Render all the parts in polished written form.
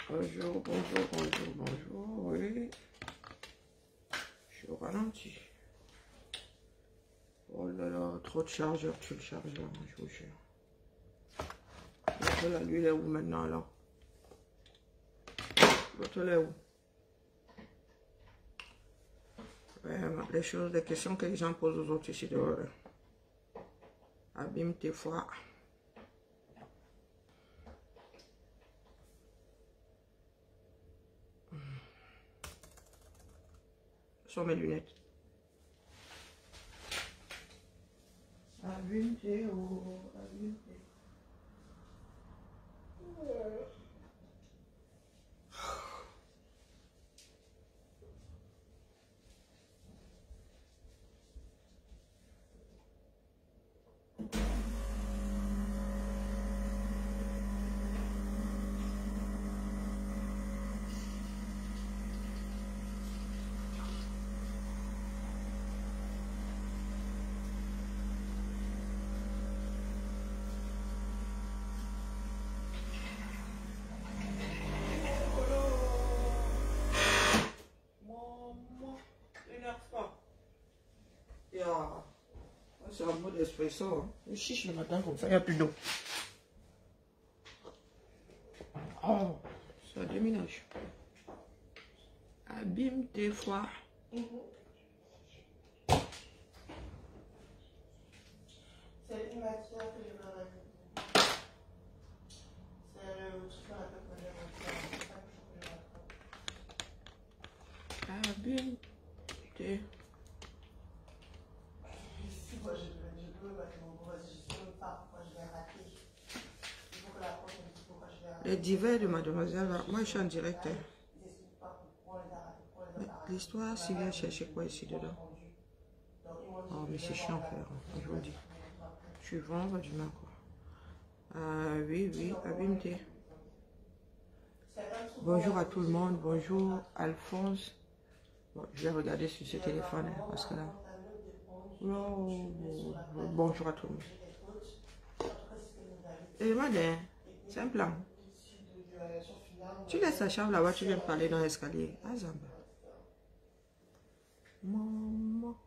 Bonjour, bonjour, bonjour, bonjour, oui. Je suis au ralenti. Oh là là, trop de chargeurs, tu le chargeur, je vous jure. L'autre là, lui, il est où maintenant, alors? L'autre là, où? Vraiment, les choses, les questions que les gens posent aux autres ici dehors. Abîme tes foies. Sur mes lunettes. Abîme tes oh, abîme tes. C'est un mot d'espresso. Hein. Je chiche le matin comme ça, il n'y a plus d'eau. Oh, ça déménage. Abîme tes foies. C'est une matière que je vais rajouter. C'est le truc qu'on appelle matière. Abîme tes. Si moi je peux, je sais même pas pourquoi je vais rater. Il faut que la prochaine me dise pourquoi je vais rater. Les divers de mademoiselle, là, moi je suis en direct. Hein. Ils n'expliquent pas pourquoi on les a ratés. L'histoire, s'il vient chercher quoi ici dedans? Oh, mais c'est chiant à faire, hein, je vous le dis. Je suis vraiment du mal, quoi. Oui, oui, abîme tes. Bonjour à tout le monde, bonjour Alphonse. Bon, je vais regarder sur ce téléphone, hein, parce que là... Oh, bonjour à tout le monde. Et madame, c'est un plan. Tu laisses la chambre là-bas, tu viens me parler dans l'escalier. Ah, Zamba. Maman.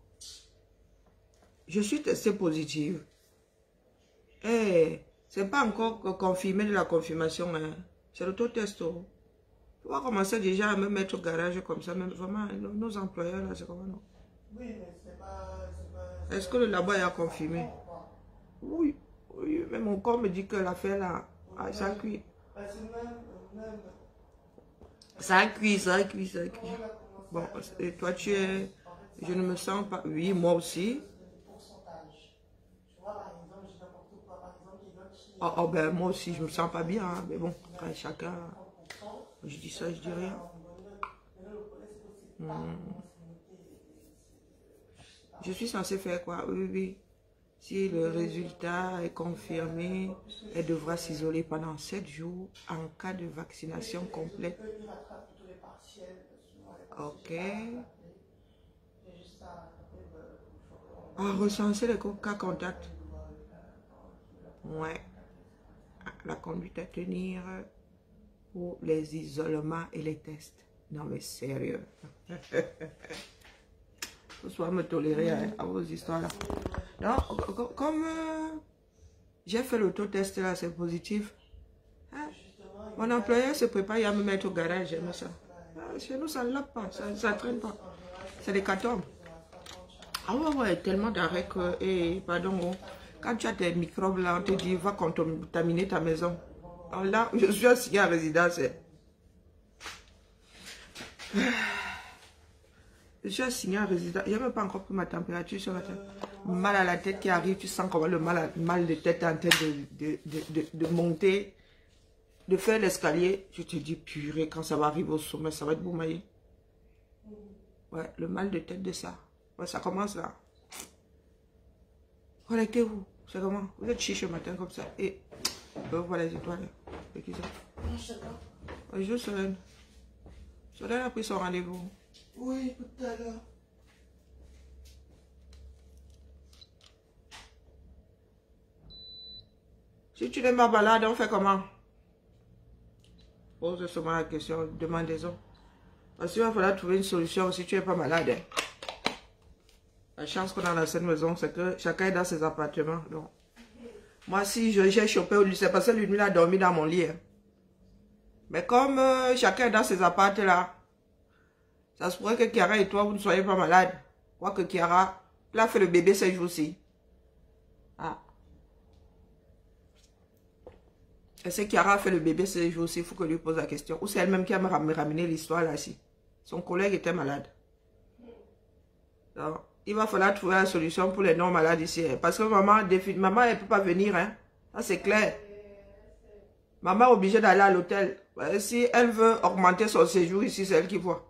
Je suis testée positive. Eh, c'est pas encore confirmé de la confirmation. Hein. C'est l'autotest. On va commencer déjà à me mettre au garage comme ça. Même vraiment, nos employeurs là, c'est comment non? Oui, mais c'est pas. Est-ce que le labo a confirmé? Oui, oui, mais mon corps me dit que l'affaire là, ah, ça cuit. Ça cuit, ça cuit, ça cuit. Bon, et toi tu es... Je ne me sens pas... Oui, moi aussi. Oh, oh ben moi aussi, je me sens pas bien. Hein, mais bon, quand chacun... Je dis ça, je dis rien. Je suis censée faire quoi? Oui, oui. Si le résultat est confirmé, elle devra s'isoler pendant 7 jours en cas de vaccination complète. Ok. Recenser les cas contacts. Ouais. La conduite à tenir pour les isolements et les tests. Non mais sérieux. Faut soit me tolérer hein, à vos histoires là. Non, comme j'ai fait l'autotest là, c'est positif. Hein? Mon employeur se prépare à me mettre au garage, j'aime ça. Chez nous, ça ne l'a pas, ça ne traîne pas. C'est des cartons. Ah ouais, tellement d'arrêts que, et pardon, oh, quand tu as des microbes là, on te dit, va contaminer ta maison. Alors là, je suis assigné à résidence. Je suis assigné à résidence. Il n'y a même pas encore pris ma température sur la tête. Mal à la tête qui arrive, tu sens comment le mal de tête est en train de monter, de faire l'escalier. Je te dis, purée, quand ça va arriver au sommet, ça va être boumaillé. Ouais, le mal de tête de ça. Ouais, ça commence là. Connectez-vous. C'est comment? Vous êtes chiche le matin comme ça. Et voilà les étoiles. C'est qui ça? Bonjour Solène. Solène a pris son rendez-vous. Oui, tout à l'heure. Si tu n'es pas balade, on fait comment? Pose seulement la question, demandez-en. Parce qu'il va falloir trouver une solution si tu n'es pas malade. Hein. La chance qu'on a dans cette maison, c'est que chacun est dans ses appartements. Donc, moi, si j'ai chopé au lit, c'est parce que lui a dormi dans mon lit. Hein. Mais comme chacun est dans ses appartements là, ça se pourrait que Kiara et toi, vous ne soyez pas malades. Quoique Kiara, elle a fait le bébé ces jours-ci. Ah. Est-ce que Kiara a fait le bébé ces jours-ci? Il faut que lui pose la question. Ou c'est elle-même qui a ramené l'histoire là-ci. Son collègue était malade. Donc, il va falloir trouver la solution pour les non-malades ici. Hein. Parce que maman, elle ne peut pas venir. Hein. Ça, c'est clair. Maman est obligée d'aller à l'hôtel. Si elle veut augmenter son séjour ici, c'est elle qui voit.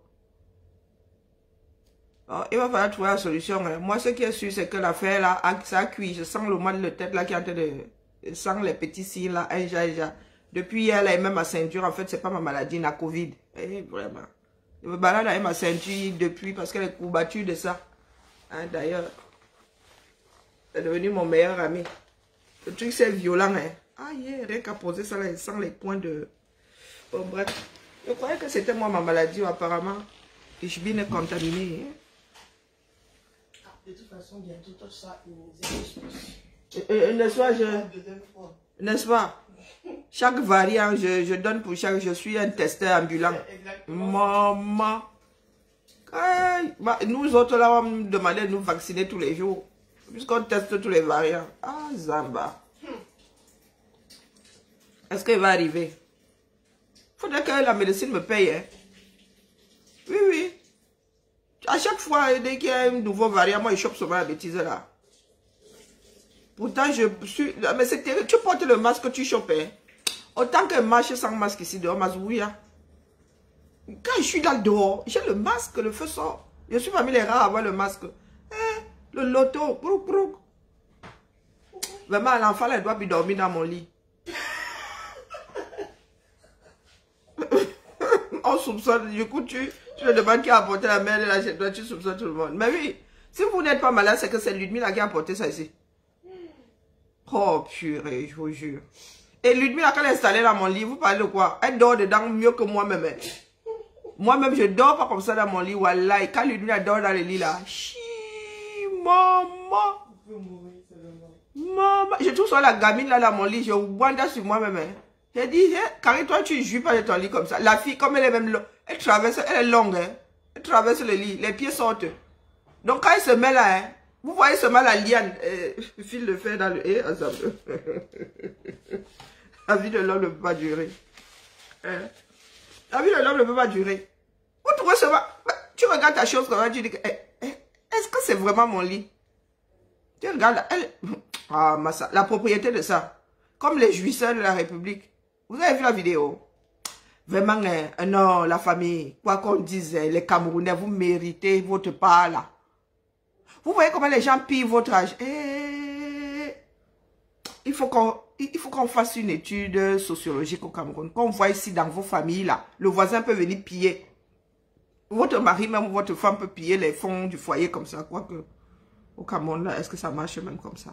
Donc, il va falloir trouver la solution. Hein. Moi, ce qui est sûr, c'est que l'affaire là, ça a cuit. Je sens le mal de tête là qui est en train de... Je sens les petits signes là. Depuis hier, elle a même ma ceinture. En fait, c'est pas ma maladie, la Covid. Et vraiment. Je me balade avec ma ceinture depuis parce qu'elle est courbature de ça. Hein, d'ailleurs, c'est devenu mon meilleur ami. Le truc, c'est violent. Hein. Ah, rien qu'à poser ça là, je sens les points de... Bon, bref. Je croyais que c'était moi ma maladie, apparemment. Et je bin est contaminé. Hein. De toute façon, bientôt, tout ça, n'est-ce pas? Chaque variant, je donne pour chaque... Je suis un testeur ambulant. Maman. Nous autres, là, on me demandait de nous vacciner tous les jours. Puisqu'on teste tous les variants. Ah, Zamba. Est-ce qu'il va arriver? Il faudrait que la médecine me paye. Hein? Oui, oui. À chaque fois, dès qu'il y a un nouveau variant, moi, je chope sur ma bêtise là. Pourtant, je suis... Mais c'est terrible. Tu portes le masque, tu chopes. Hein? Autant que marche sans masque ici dehors, Mazouya. Quand je suis là dehors, j'ai le masque, le feu sort. Je suis parmi les rares à avoir le masque. Le loto, brouk, brouk. Vraiment, l'enfant, elle doit bien dormir dans mon lit. On soupçonne, du coup, tu le demandes qui a apporté la merde là chez toi, tu soupçonnes tout le monde. Mais oui, si vous n'êtes pas malade, c'est que c'est Ludmilla qui a apporté ça ici. Oh purée, je vous jure. Et Ludmilla, quand elle est installée dans mon lit, vous parlez de quoi? Elle dort dedans mieux que moi-même. Moi-même, je dors pas comme ça dans mon lit, wallah. Et quand Ludmilla dort dans le lit là, chi, maman. Maman, je trouve ça la gamine là dans mon lit, je wanda sur moi-même. J'ai dit, Carré, toi, tu ne jouis pas de ton lit comme ça. La fille, comme elle est même longue, elle traverse, elle est longue, hein. Elle traverse le lit, les pieds sortent. Donc, quand elle se met là, hein, vous voyez seulement la liane, fil de fer dans le... La vie de l'homme ne peut pas durer. Hein? La vie de l'homme ne peut pas durer. Vous trouvez seulement... Tu regardes ta chose comme ça, tu dis que... Est-ce que c'est vraiment mon lit? Tu regardes, elle... Ah, massa, la propriété de ça. Comme les jouisseurs de la République. Vous avez vu la vidéo? Vraiment, non, la famille, quoi qu'on dise, les Camerounais, vous méritez votre part là. Vous voyez comment les gens pillent votre âge. Il faut qu'on fasse une étude sociologique au Cameroun. Qu'on voit ici dans vos familles là, le voisin peut venir piller. Votre mari, même votre femme peut piller les fonds du foyer comme ça. Quoique, au Cameroun là, est-ce que ça marche même comme ça?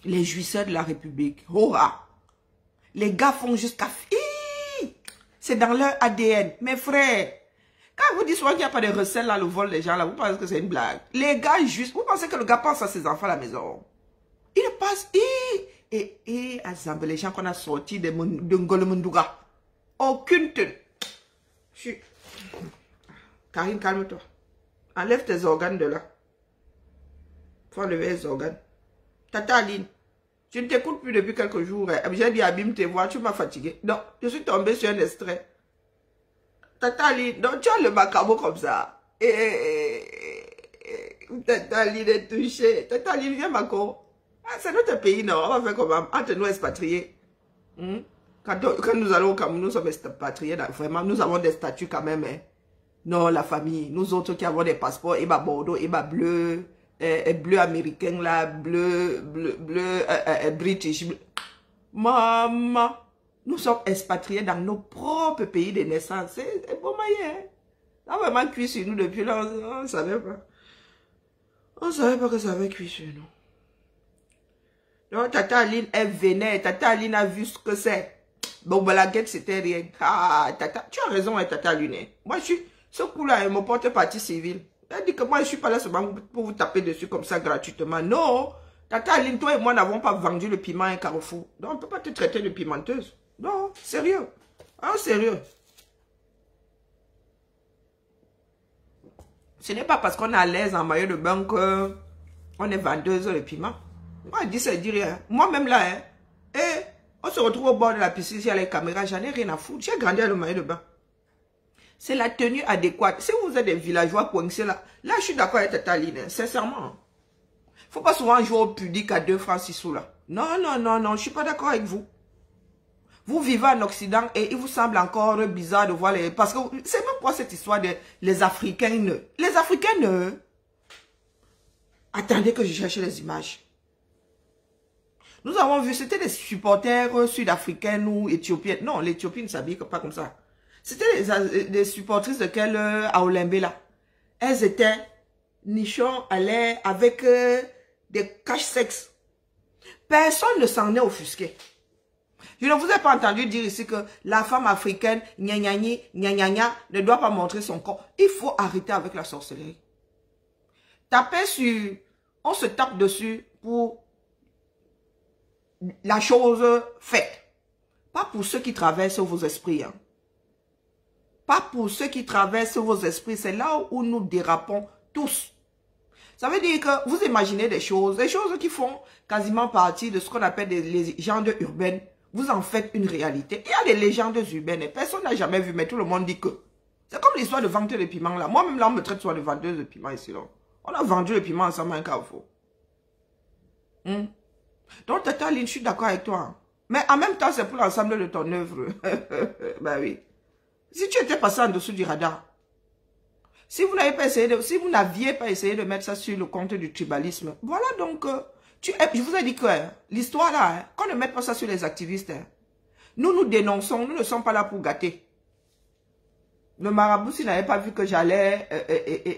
Les jouisseurs de la République. Hurrah! Les gars font jusqu'à... C'est dans leur ADN. Mes frères, quand vous dites souvent qu'il n'y a pas de recel là, le vol des gens là, vous pensez que c'est une blague. Les gars juste... Vous pensez que le gars pense à ses enfants à la maison? Il passe... à Zambe, les gens qu'on a sortis de Ngolomundouga. Aucune tenue. Karine, calme-toi. Enlève tes organes de là. Faut enlever les organes. Tata Aline, je ne t'écoute plus depuis quelques jours. J'ai dit abîme tes voix, tu m'as fatigué. Donc, je suis tombée sur un extrait. Tata Aline, donc tu as le macabre comme ça. Tata Aline est touchée. Tata Aline, viens Mako. Ah, c'est notre pays, non? On va faire comment? Entre nous expatriés. Quand nous allons au Cameroun, nous sommes expatriés. Vraiment, nous avons des statuts quand même. Hein. Non, la famille. Nous autres qui avons des passeports, et bah Bordeaux, et bah bleu. Bleu américain là, bleu british. Maman, nous sommes expatriés dans nos propres pays de naissance. C'est bon moyen. Ça a vraiment cuit sur nous depuis là, on ne savait pas. On ne savait pas que ça avait cuit sur nous. Donc Tata Aline est vénère, Tata Aline a vu ce que c'est. Bon, ben, la guette, c'était rien. Ah, Tata, tu as raison, hein, Tata Luné. Moi, ce coup-là, il me porte partie civile. Elle dit que moi, je suis pas là seulement pour vous taper dessus comme ça gratuitement. Non. Tata Aline, toi et moi n'avons pas vendu le piment à un Carrefour. Donc, on ne peut pas te traiter de pimenteuse. Non, sérieux. Ah, sérieux. Ce n'est pas parce qu'on est à l'aise en maillot de bain qu'on est vendeuse de piment. Moi, je dis ça, je dis rien. Moi-même là, hein, et on se retrouve au bord de la piscine, il y a les caméras, j'en ai rien à foutre. J'ai grandi avec le maillot de bain. C'est la tenue adéquate. Si vous êtes des villageois coincés là, je suis d'accord avec Tata Aline, sincèrement. Faut pas souvent jouer au pudique à 2 francs 6 sous là. Non, non, non, non, je suis pas d'accord avec vous. Vous vivez en Occident et il vous semble encore bizarre de voir les... Parce que c'est même quoi cette histoire de les Africains. Les Africains, attendez que je cherche les images. Nous avons vu, c'était des supporters sud-africains ou éthiopiens. Non, l'Éthiopie ne s'habille pas comme ça. C'était des supportrices de quel à Olembe là. Elles étaient nichons à l'air avec des caches-sexes. Personne ne s'en est offusqué. Je ne vous ai pas entendu dire ici que la femme africaine, gna gna gna gna, ne doit pas montrer son corps. Il faut arrêter avec la sorcellerie. Taper sur... On se tape dessus pour la chose faite. Pas pour ceux qui traversent vos esprits. Hein. Pas pour ceux qui traversent vos esprits. C'est là où nous dérapons tous. Ça veut dire que vous imaginez des choses qui font quasiment partie de ce qu'on appelle des légendes urbaines. Vous en faites une réalité. Il y a des légendes urbaines et personne n'a jamais vu, mais tout le monde dit que. C'est comme l'histoire de vendeuse de piment là. Moi-même là, on me traite soit de vendeuse de piment ici là. On a vendu le piment ensemble à un Carrefour. Donc Tata Aline, je suis d'accord avec toi. Hein. Mais en même temps, c'est pour l'ensemble de ton œuvre. Ben oui. Si tu étais passé en dessous du radar, si vous n'aviez pas essayé de mettre ça sur le compte du tribalisme, voilà donc, je vous ai dit que l'histoire là, hein, qu'on ne mette pas ça sur les activistes, hein, nous dénonçons, nous ne sommes pas là pour gâter. Le marabout, s'il n'avait pas vu que j'allais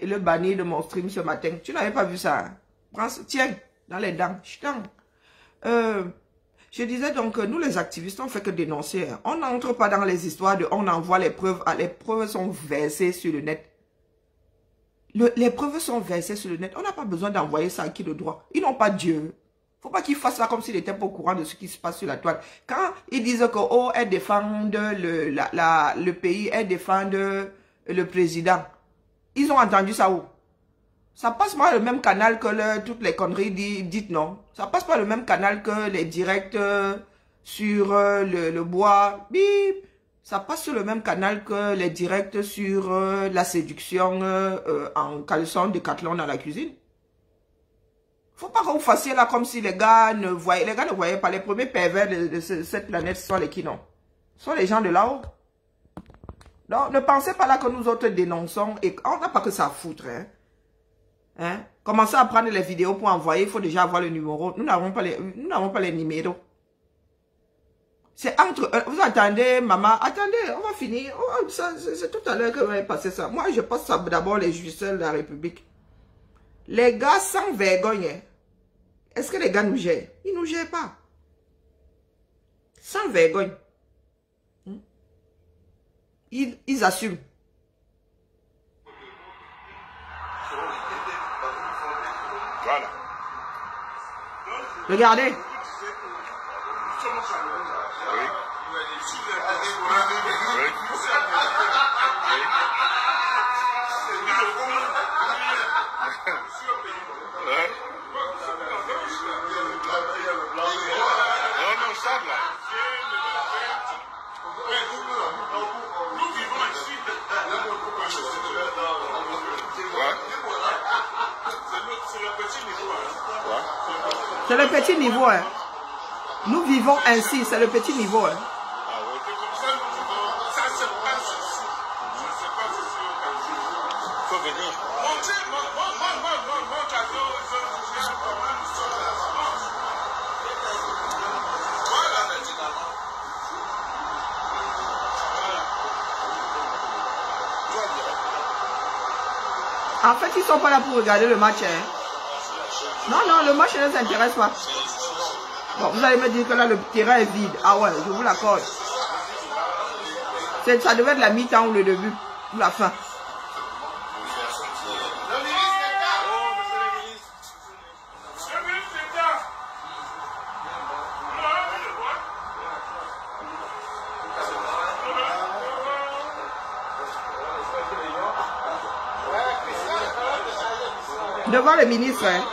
le bannir de mon stream ce matin, tu n'avais pas vu ça. Hein? Prends, tiens, dans les dents, je disais donc, nous les activistes, on fait que dénoncer. Hein. On n'entre pas dans les histoires de, on envoie les preuves, les preuves sont versées sur le net. Les preuves sont versées sur le net. On n'a pas besoin d'envoyer ça à qui de droit. Ils n'ont pas Dieu. Faut pas qu'ils fassent ça comme s'ils n'étaient pas au courant de ce qui se passe sur la toile. Quand ils disent que, oh, elles défendent le pays, elles défendent le président. Ils ont entendu ça où? Ça passe pas le même canal que toutes les conneries dites, non. Ça passe pas le même canal que les directs sur le bois. Bip. Ça passe sur le même canal que les directs sur la séduction en caleçon de Decathlon dans la cuisine. Faut pas que vous fassiez là comme si les gars ne voyaient. Les gars ne voyaient pas. Les premiers pervers de cette planète sont les qui non. Ce sont les gens de là-haut. Donc ne pensez pas là que nous autres dénonçons et on n'a pas que ça à foutre. Hein? Commencez à prendre les vidéos pour envoyer. Il faut déjà avoir le numéro. Nous n'avons pas les numéros. C'est entre... vous attendez, maman. Attendez, on va finir. Oh, c'est tout à l'heure que va passer ça. Moi, je passe d'abord les justiciers de la République. Les gars sans vergogne. Est-ce que les gars nous gèrent? Ils ne nous gèrent pas. Sans vergogne. Ils assument. Voilà. Regardez. C'est le petit niveau. Hein. Nous vivons ainsi, c'est le petit niveau. Hein. En fait, ils ne sont pas là pour regarder le match. Hein. Non, non, le match ne les intéresse pas. Bon, vous allez me dire que là, le terrain est vide. Ah ouais, je vous l'accorde. Ça devait être la mi-temps ou le début, ou la fin. Devant le ministre, hein.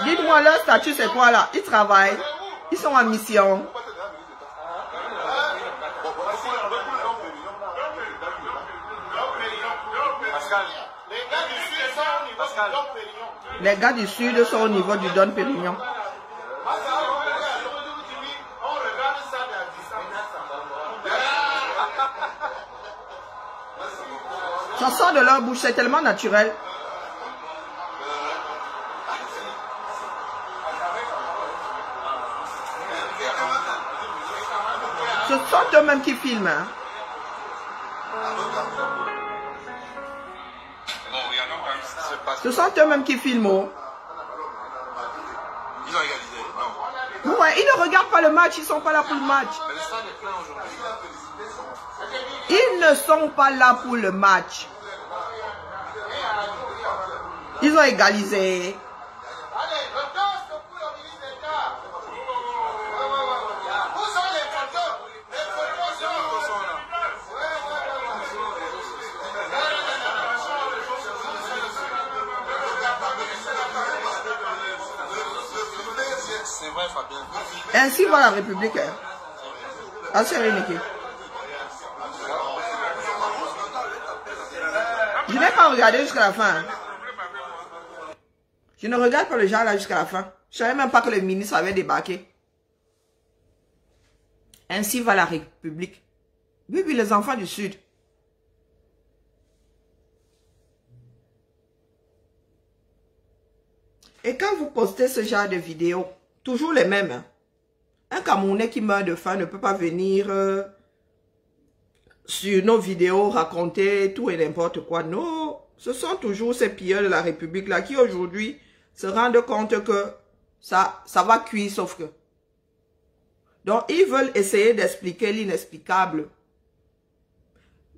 Dites-moi leur statut c'est quoi là? Ils travaillent, ils sont en mission. Les gars du sud sont au niveau du Don Pérignon. Ça sort de leur bouche, c'est tellement naturel. Ce sont eux-mêmes qui filment. Hein. Ce sont eux-mêmes qui filment. Oh. Ils ont égalisé. Non. Ouais, ils ne regardent pas le match, ils ne sont pas là pour le match. Mais le stade est plein aujourd'hui. Ils ne sont pas là pour le match. Ils ont égalisé. C'est vrai, Fabien. Ainsi va la République. Hein. Assez réunique. Je n'ai pas regardé jusqu'à la fin. Je ne regarde pas le genre là jusqu'à la fin. Je ne savais même pas que le ministre avait débarqué. Ainsi va la République. Oui, oui, les enfants du Sud. Et quand vous postez ce genre de vidéos, toujours les mêmes. Hein. Un Camerounais qui meurt de faim ne peut pas venir sur nos vidéos raconter tout et n'importe quoi. Non, ce sont toujours ces pilleurs de la République là qui aujourd'hui se rendent compte que ça va cuire sauf que. Donc ils veulent essayer d'expliquer l'inexplicable.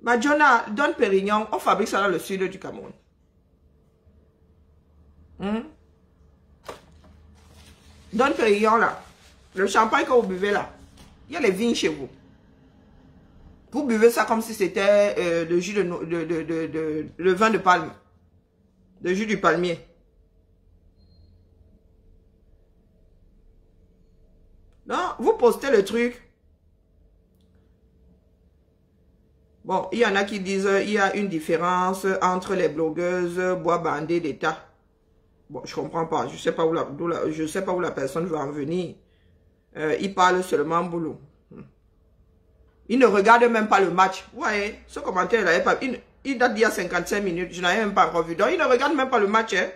Madjona, Don Pérignon, on fabrique ça dans le sud du Cameroun. Don Pérignon là, le champagne que vous buvez là, il y a les vignes chez vous. Vous buvez ça comme si c'était le jus le vin de palme. Le jus du palmier. Non, vous postez le truc. Bon, il y en a qui disent il y a une différence entre les blogueuses bois bandées d'État. Bon, je comprends pas. Je sais pas où je sais pas où la personne veut en venir. Il parle seulement boulot. Il ne regarde même pas le match. Vous voyez, ce commentaire là, il date d'il y a 55 minutes. Je n'avais même pas encore vu. Donc, il ne regarde même pas le match. Hein.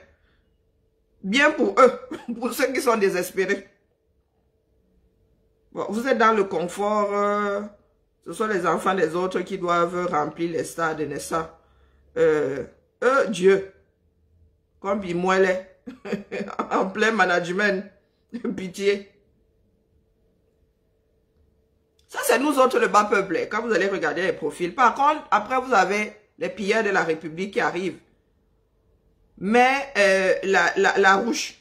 Bien pour eux. Pour ceux qui sont désespérés. Bon, vous êtes dans le confort. Ce sont les enfants des autres qui doivent remplir les stades, n'est-ce pas? Dieu. Comme Bimoelle. En plein management. Pitié. Ça, c'est nous autres, le bas peuple, quand vous allez regarder les profils. Par contre, après, vous avez les pilleurs de la République qui arrivent. Mais la rouge,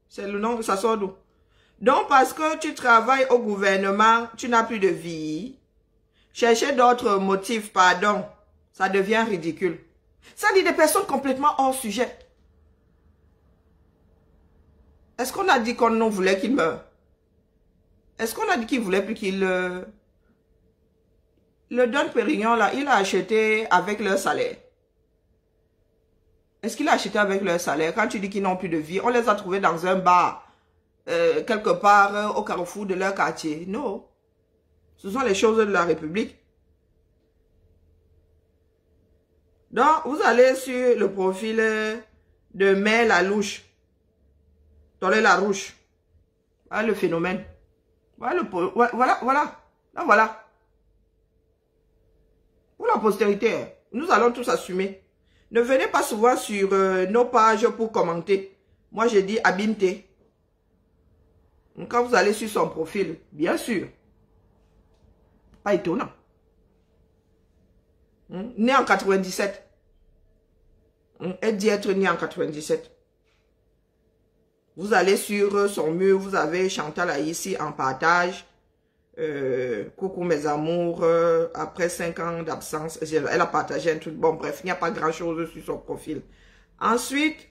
c'est le nom, ça sort d'où? Donc, parce que tu travailles au gouvernement, tu n'as plus de vie. Chercher d'autres motifs, pardon, ça devient ridicule. Ça dit des personnes complètement hors sujet. Est-ce qu'on a dit qu'on voulait qu'il meure? Est-ce qu'on a dit qu'il voulait plus qu'il... Le Don Pérignon, là, il a acheté avec leur salaire. Est-ce qu'il a acheté avec leur salaire? Quand tu dis qu'ils n'ont plus de vie, on les a trouvés dans un bar, quelque part au carrefour de leur quartier. Non. Ce sont les choses de la République. Donc, vous allez sur le profil de Mère Lalouche. Tolé Larouche. Voilà le phénomène. Voilà, voilà. Là, voilà. Pour la postérité, nous allons tous assumer. Ne venez pas souvent sur nos pages pour commenter. Moi, je dis Abimte. Quand vous allez sur son profil, bien sûr. Pas étonnant. Né en 97. Elle dit être né en 97. Vous allez sur son mur, vous avez Chantal ici en partage. Coucou mes amours, après 5 ans d'absence, elle a partagé un truc. Bon, bref, il n'y a pas grand chose sur son profil. Ensuite,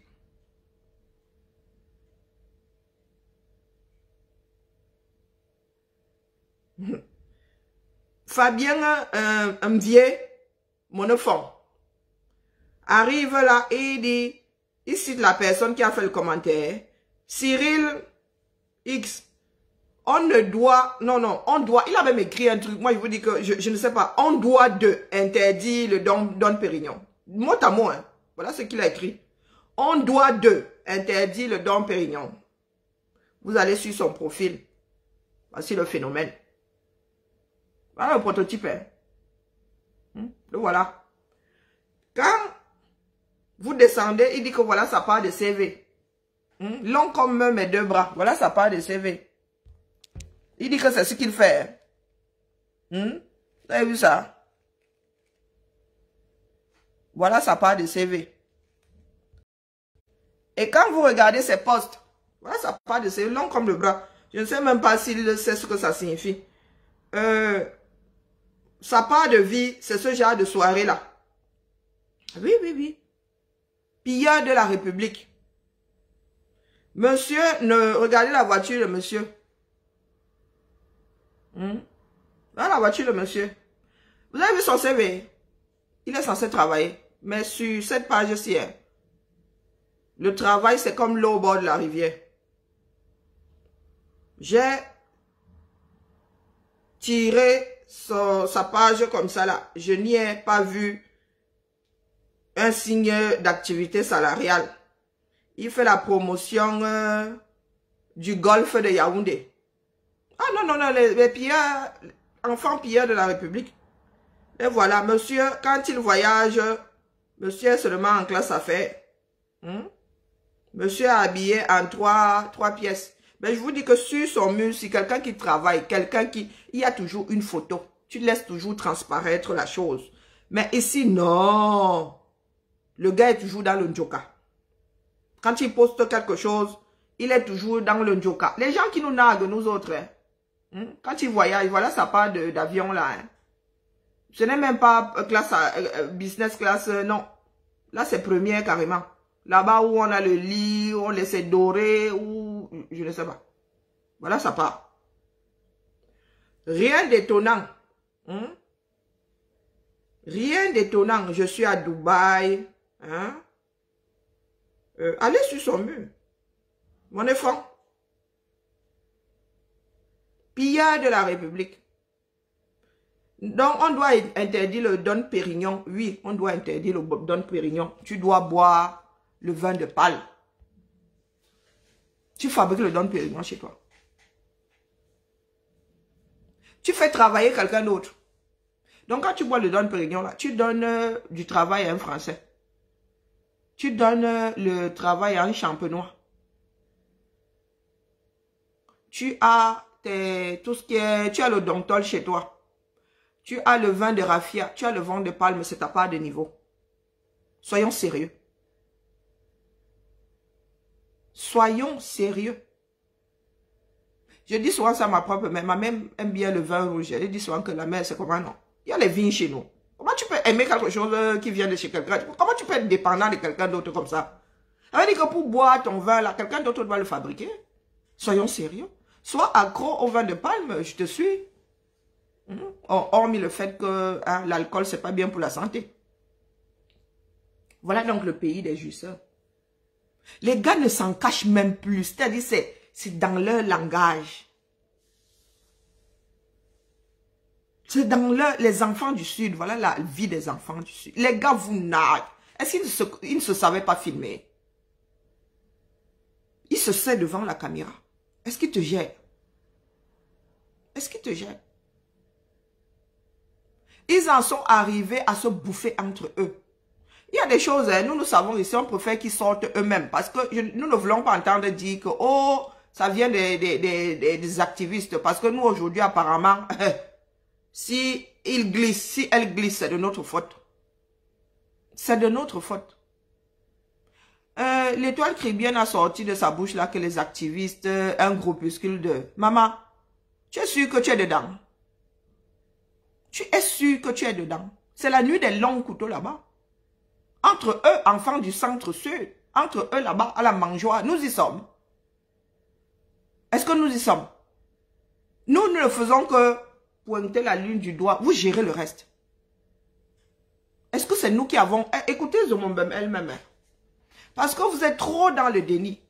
Fabien Mvier, mon enfant, arrive là et il dit, il cite la personne qui a fait le commentaire, Cyril X. On ne doit, non, on doit, il a même écrit un truc, moi je vous dis que, je ne sais pas, on doit interdire le Dom Pérignon. Mot à mot, hein. Voilà ce qu'il a écrit. On doit interdire le Dom Pérignon. Vous allez sur son profil. Voici le phénomène. Voilà le prototype, hein. Le voilà. Quand vous descendez, il dit que voilà sa part de CV. Long comme mes 2 bras. Voilà sa part de CV. Il dit que c'est ce qu'il fait. Vous avez vu ça? Voilà sa part de CV. Et quand vous regardez ses posts, voilà sa part de CV, long comme le bras. Je ne sais même pas s'il sait ce que ça signifie. Sa part de vie, c'est ce genre de soirée-là. Oui. Pilleur de la République. Monsieur, regardez la voiture de monsieur. Dans la voiture de monsieur. Vous avez vu son CV? Il est censé travailler. Mais sur cette page-ci, le travail, c'est comme l'eau au bord de la rivière. J'ai tiré sa page comme ça là. Je n'y ai pas vu un signe d'activité salariale. Il fait la promotion du golfe de Yaoundé. Ah non, les pilleurs, enfants pilleurs de la République. Et voilà, monsieur, quand il voyage, monsieur est seulement en classe affaires. Monsieur est habillé en trois pièces. Mais je vous dis que sur son mur, si quelqu'un qui travaille, il y a toujours une photo. Tu laisses toujours transparaître la chose. Mais ici, non. Le gars est toujours dans le njoka. Quand il poste quelque chose, il est toujours dans le njoka. Les gens qui nous narguent, nous autres, quand ils voyagent, voilà sa part d'avion là. Ce n'est même pas classe, business class, non. Là, c'est première carrément. Là-bas où on a le lit, on laisse dorer, ou je ne sais pas. Voilà sa part. Rien d'étonnant. Rien d'étonnant. Je suis à Dubaï. Allez sur son mur. Mon enfant. Pilleur de la République. Donc, on doit interdire le Dom Pérignon. Oui, on doit interdire le Dom Pérignon. Tu dois boire le vin de Pâle. Tu fabriques le Dom Pérignon chez toi. Tu fais travailler quelqu'un d'autre. Donc, quand tu bois le Dom Pérignon, là, tu donnes du travail à un Français. Tu donnes le travail à un Champenois. Tu as tout ce qui est... Tu as le Domptol chez toi. Tu as le vin de raffia. Tu as le vin de palme. C'est ta part de niveau. Soyons sérieux. Soyons sérieux. Je dis souvent ça à ma propre mère. Ma mère aime bien le vin rouge. Elle dit souvent que la mère, c'est comment non? Il y a les vignes chez nous. Comment tu peux aimer quelque chose qui vient de chez quelqu'un? Comment tu peux être dépendant de quelqu'un d'autre comme ça? Ça veut dire que pour boire ton vin, là, quelqu'un d'autre doit le fabriquer. Soyons sérieux. Sois accro au vin de palme, je te suis. Hormis le fait que l'alcool, c'est pas bien pour la santé. Voilà donc le pays des jouisseurs. Les gars ne s'en cachent même plus. C'est-à-dire, c'est dans leur langage. C'est dans les enfants du Sud. Voilà la vie des enfants du Sud. Les gars vous narguent. Est-ce qu'ils ne se savaient pas filmer? Ils se serrent devant la caméra. Est-ce qu'ils te gèrent? Est-ce qu'ils te gèrent? Ils en sont arrivés à se bouffer entre eux. Il y a des choses, hein, nous savons ici, on préfère qu'ils sortent eux-mêmes. Parce que nous ne voulons pas entendre dire que, oh, ça vient des activistes. Parce que nous, aujourd'hui, apparemment, si elle glisse, c'est de notre faute. C'est de notre faute. L'étoile Caribéenne a sorti de sa bouche là que les activistes, un groupuscule de... Maman, tu es sûr que tu es dedans? Tu es sûr que tu es dedans? C'est la nuit des longs couteaux là-bas. Entre eux, enfants du centre-sud, entre eux là-bas, à la mangeoire, nous y sommes. Est-ce que nous y sommes? Nous ne faisons que pointer la lune du doigt. Vous gérez le reste. Est-ce que c'est nous qui avons... Écoutez Zomombem elle-même. Parce que vous êtes trop dans le déni.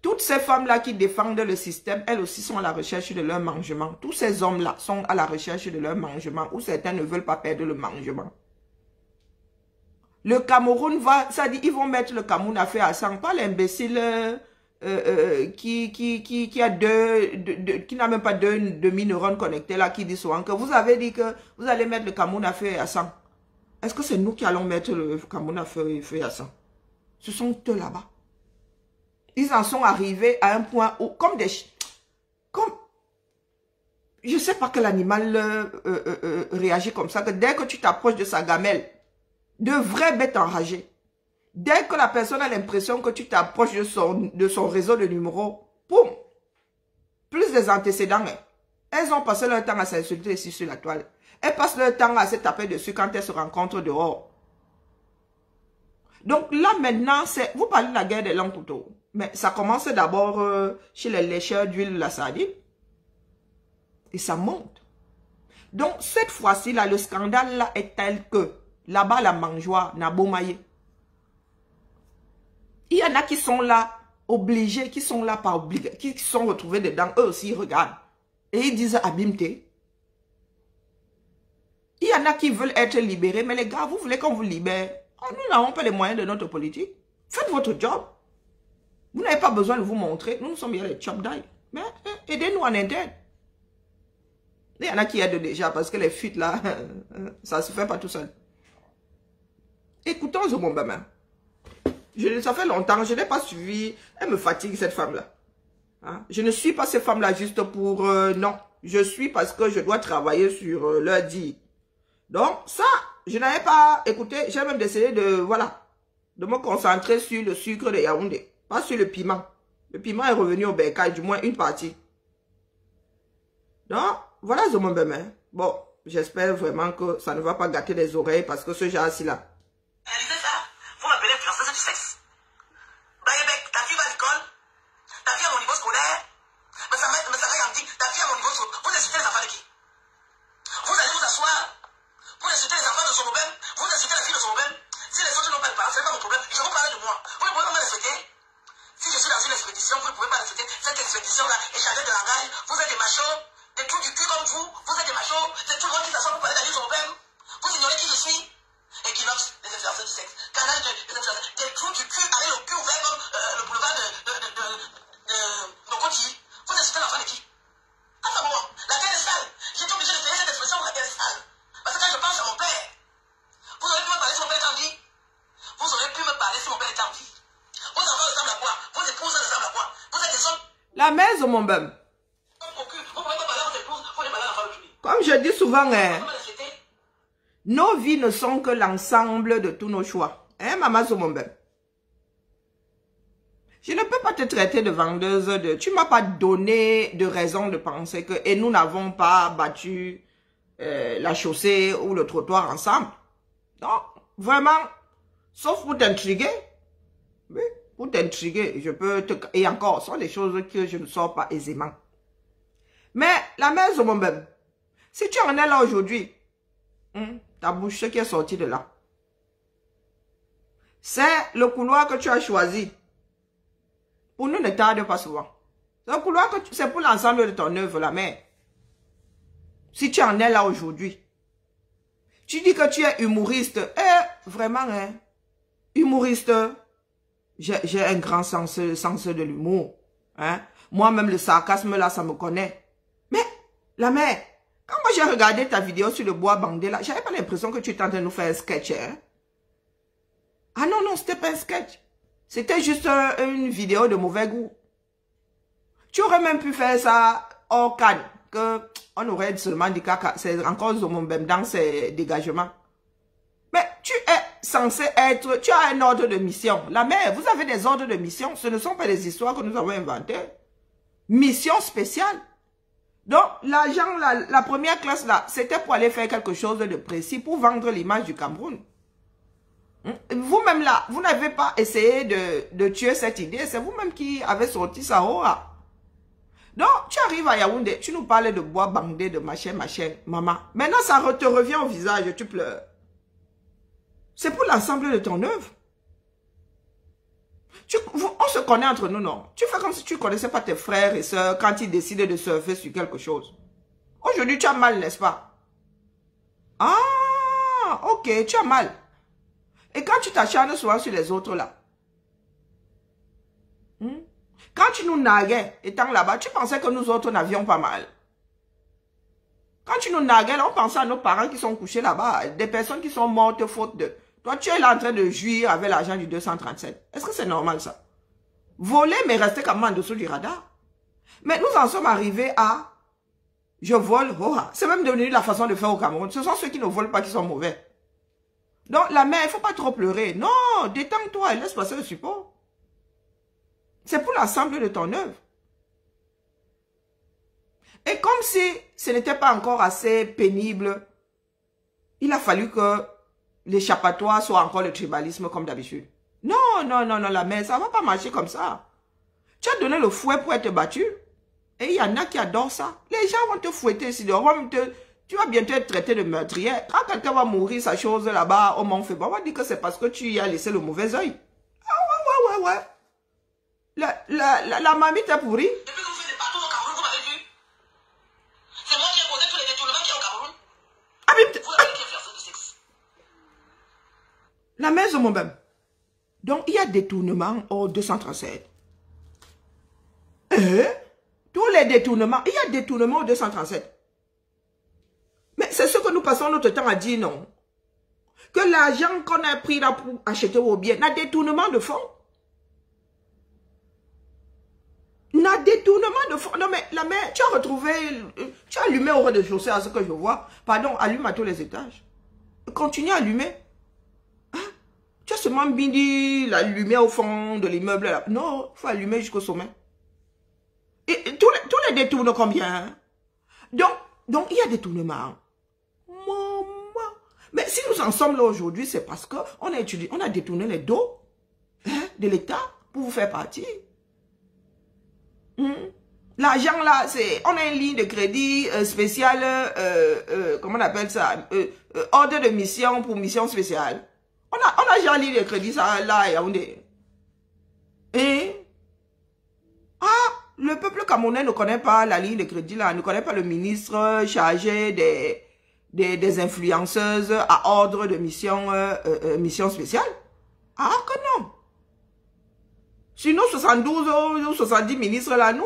Toutes ces femmes-là qui défendent le système, elles aussi sont à la recherche de leur mangement. Tous ces hommes-là sont à la recherche de leur mangement, ou certains ne veulent pas perdre le mangement. Le Cameroun va, ça dit, ils vont mettre le Cameroun à faire à 100, pas l'imbécile qui n'a même pas deux demi-neurones connectés là, qui dit souvent que vous avez dit que vous allez mettre le Cameroun à feu à 100. Est-ce que c'est nous qui allons mettre le Cameroun à feu à 100? Ce sont eux là-bas. Ils en sont arrivés à un point où, je ne sais pas quel animal réagit comme ça, que dès que tu t'approches de sa gamelle, de vraies bêtes enragées, dès que la personne a l'impression que tu t'approches de son réseau de numéros, poum, plus des antécédents. Elles ont passé leur temps à s'insulter ici sur la toile. Elles passent leur temps à se taper dessus quand elles se rencontrent dehors. Donc là maintenant, vous parlez de la guerre des longs couteaux. Mais ça commence d'abord chez les lécheurs d'huile de la sardine. Et ça monte. Donc cette fois-ci, là, le scandale là est tel que là-bas, la mangeoire n'a beau mailler. Il y en a qui sont là, obligés, qui sont là par obligation, qui sont retrouvés dedans. Eux aussi, ils regardent. Et ils disent, abîme-t'es. Il y en a qui veulent être libérés. Mais les gars, vous voulez qu'on vous libère? Oh, nous n'avons pas les moyens de notre politique. Faites votre job. Vous n'avez pas besoin de vous montrer. Nous sommes bien les chop d'ail. Mais aidez-nous en interne. Il y en a qui aident déjà parce que les fuites là, ça ne se fait pas tout seul. Écoutons Zomombem. Ça fait longtemps, je n'ai pas suivi. Elle me fatigue cette femme-là. Hein? Je ne suis pas cette femme-là juste pour... non, je suis parce que je dois travailler sur leur dire. Donc ça, je n'avais pas écouté. J'ai même décidé de me concentrer sur le sucre de Yaoundé. Pas sur le piment. Le piment est revenu au bercail, du moins une partie. Donc, voilà Zomombem. Bon, j'espère vraiment que ça ne va pas gâter les oreilles parce que ce genre-ci là. Elle disait ça, vous m'appelez influenceuse du sexe. Bayebek, ta fille va à l'école, ta fille à mon niveau scolaire, mais ça va dit, ta fille à mon niveau scolaire, vous insultez les enfants de qui? Vous allez vous asseoir, vous insultez les enfants de Zomombem, vous insultez la fille de Zomombem. Si les autres n'ont pas de parents, ce n'est pas mon problème, je vous parle de moi. Vous ne pouvez pas me respecter. Si je suis dans une expédition, vous ne pouvez pas respecter cette expédition-là et chargée de langage. Vous êtes des machos, des trous du cul comme vous êtes des machos, c'est tout le monde qui s'assoit pour parler de la vie de Zomombem. Vous ignorez qui je suis. Equinox, les influenceurs du sexe. Canal des influenceurs. Des trous du cul, allez le cul ouvert comme le boulevard de Nokoti. Vous insultez l'enfant de qui? Enfin bon, la guerre est sale. J'ai été obligé de tenir cette expression, la guerre est sale. Parce que quand je pense à mon père, vous auriez pu me parler si mon père était en vie. Vous auriez pu me parler si mon père était en vie. Vos enfants ressemblent à quoi? Vos épouses ressemblent à quoi? Vous êtes des hommes. La mère Zomombem. Vous ne pouvez pas parler à votre épouse, vous pouvez parler à l'enfant aujourd'hui. Comme je dis souvent, nos vies ne sont que l'ensemble de tous nos choix. Hein, maman Zomombem? Je ne peux pas te traiter de vendeuse de... Tu ne m'as pas donné de raison de penser que... Et nous n'avons pas battu la chaussée ou le trottoir ensemble. Non, vraiment, sauf pour t'intriguer. Oui, pour t'intriguer, je peux te... Et encore, ce sont des choses que je ne sors pas aisément. Mais la mère Zomombem, si tu en es là aujourd'hui, ta bouche, ce qui est sorti de là, c'est le couloir que tu as choisi. Pour nous, ne tarde pas souvent. C'est un couloir que c'est pour l'ensemble de ton œuvre, la mère. Si tu en es là aujourd'hui, tu dis que tu es humoriste. Vraiment, hein, humoriste, j'ai un grand sens de l'humour. Hein. Moi-même, le sarcasme, là, ça me connaît. Mais, la mère, Quand moi j'ai regardé ta vidéo sur le bois bandé là, j'avais pas l'impression que tu étais en train de nous faire un sketch. Hein? Ah non, non, c'était pas un sketch. C'était juste une vidéo de mauvais goût. Tu aurais même pu faire ça hors cadre, que on aurait seulement dit que c'est encore Zomobem dans ses dégagements. Mais tu es censé être, tu as un ordre de mission. La mère, vous avez des ordres de mission. Ce ne sont pas des histoires que nous avons inventées. Mission spéciale. Donc, l'agent, la première classe là, c'était pour aller faire quelque chose de précis, pour vendre l'image du Cameroun. Vous-même là, vous n'avez pas essayé de tuer cette idée. C'est vous-même qui avez sorti ça haut là. Donc, tu arrives à Yaoundé, tu nous parles de bois bandé, de machin, maman. Maintenant, ça te revient au visage, tu pleures. C'est pour l'ensemble de ton œuvre. On se connaît entre nous, non? Tu fais comme si tu ne connaissais pas tes frères et sœurs quand ils décident de surfer sur quelque chose. Aujourd'hui, tu as mal, n'est-ce pas? Ah, ok, tu as mal. Et quand tu t'acharnes souvent sur les autres là, quand tu nous naguais, étant là-bas, tu pensais que nous autres n'avions pas mal. Quand tu nous naguais, là, on pensait à nos parents qui sont couchés là-bas, des personnes qui sont mortes faute de... Toi, tu es là en train de jouir avec l'argent du 237. Est-ce que c'est normal ça? Voler, mais rester quand même en dessous du radar. Mais nous en sommes arrivés à... Je vole, oh, c'est même devenu la façon de faire au Cameroun. Ce sont ceux qui ne volent pas qui sont mauvais. Donc, la mère, il ne faut pas trop pleurer. Non, détends-toi et laisse passer le support. C'est pour l'ensemble de ton œuvre. Et comme si ce n'était pas encore assez pénible, il a fallu que l'échappatoire soit encore le tribalisme comme d'habitude. Non, non, non, non, la mère, ça ne va pas marcher comme ça. Tu as donné le fouet pour être battu. Et il y en a qui adorent ça. Les gens vont te fouetter ici dehors. Tu vas bientôt être traité de meurtrière. Quand quelqu'un va mourir, sa chose là-bas, au Mont Féba, on va dire que c'est parce que tu y as laissé le mauvais œil. Ah ouais. La mamie t'a pourri. Depuis que vous faites des partout au Cameroun, vous m'avez vu. C'est moi qui ai posé tous les détournements qu'il y a au Cameroun. Ah, mais Vous avez été versé de sexe. La maison, mon bébé. Donc, il y a détournement au 237. Tous les détournements, il y a détournement au 237. Mais c'est ce que nous passons notre temps à dire, non? Que l'argent qu'on a pris là pour acheter vos biens, n'a détournement de fonds. N'a détournement de fonds. Non, mais la mère, tu as retrouvé, tu as allumé au rez-de-chaussée à ce que je vois. Pardon, allume à tous les étages. Continue à allumer. Hein? Tu as seulement mis la lumière au fond de l'immeuble là. Non, il faut allumer jusqu'au sommet. Et tous les détournements combien? Hein? Donc, il y a détournement. Maman. Mais si nous en sommes là aujourd'hui, c'est parce qu'on a détourné les dos de l'État pour vous faire partir. L'argent là, on a une ligne de crédit spéciale, comment on appelle ça, ordre de mission pour mission spéciale. On a déjà une ligne de crédit ça là, Yaoundé. Et le peuple camerounais ne connaît pas la ligne de crédit là, ne connaît pas le ministre chargé des influenceuses à ordre de mission, mission spéciale. Ah que non. Sur nos 72 ou 70 ministres là, nous,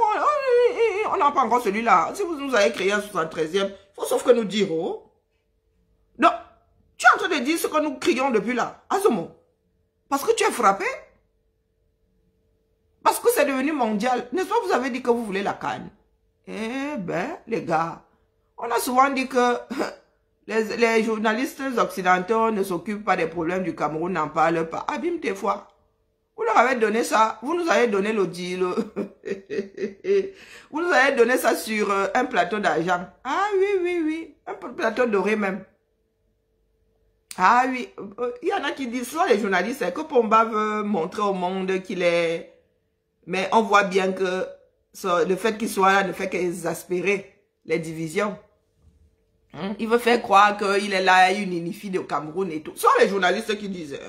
on n'a pas encore celui-là. Si vous nous avez créé un 73e, il faut sauf que nous dire, oh. Donc, tu es en train de dire ce que nous crions depuis là, Azomo. Parce que tu es frappé. Parce que c'est devenu mondial. N'est-ce pas, vous avez dit que vous voulez la canne? Eh ben, les gars, on a souvent dit que les journalistes occidentaux ne s'occupent pas des problèmes du Cameroun, n'en parlent pas. Abîme tes fois. Vous leur avez donné ça, vous nous avez donné le deal. Vous nous avez donné ça sur un plateau d'argent. Ah oui, un plateau doré même. Ah oui, il y en a qui disent, soit les journalistes, c'est que Pomba veut montrer au monde qu'il est... Mais on voit bien que le fait qu'il soit là ne fait qu'exaspérer les divisions. Il veut faire croire qu'il est là, il unifie au Cameroun et tout. Soit les journalistes qui disent...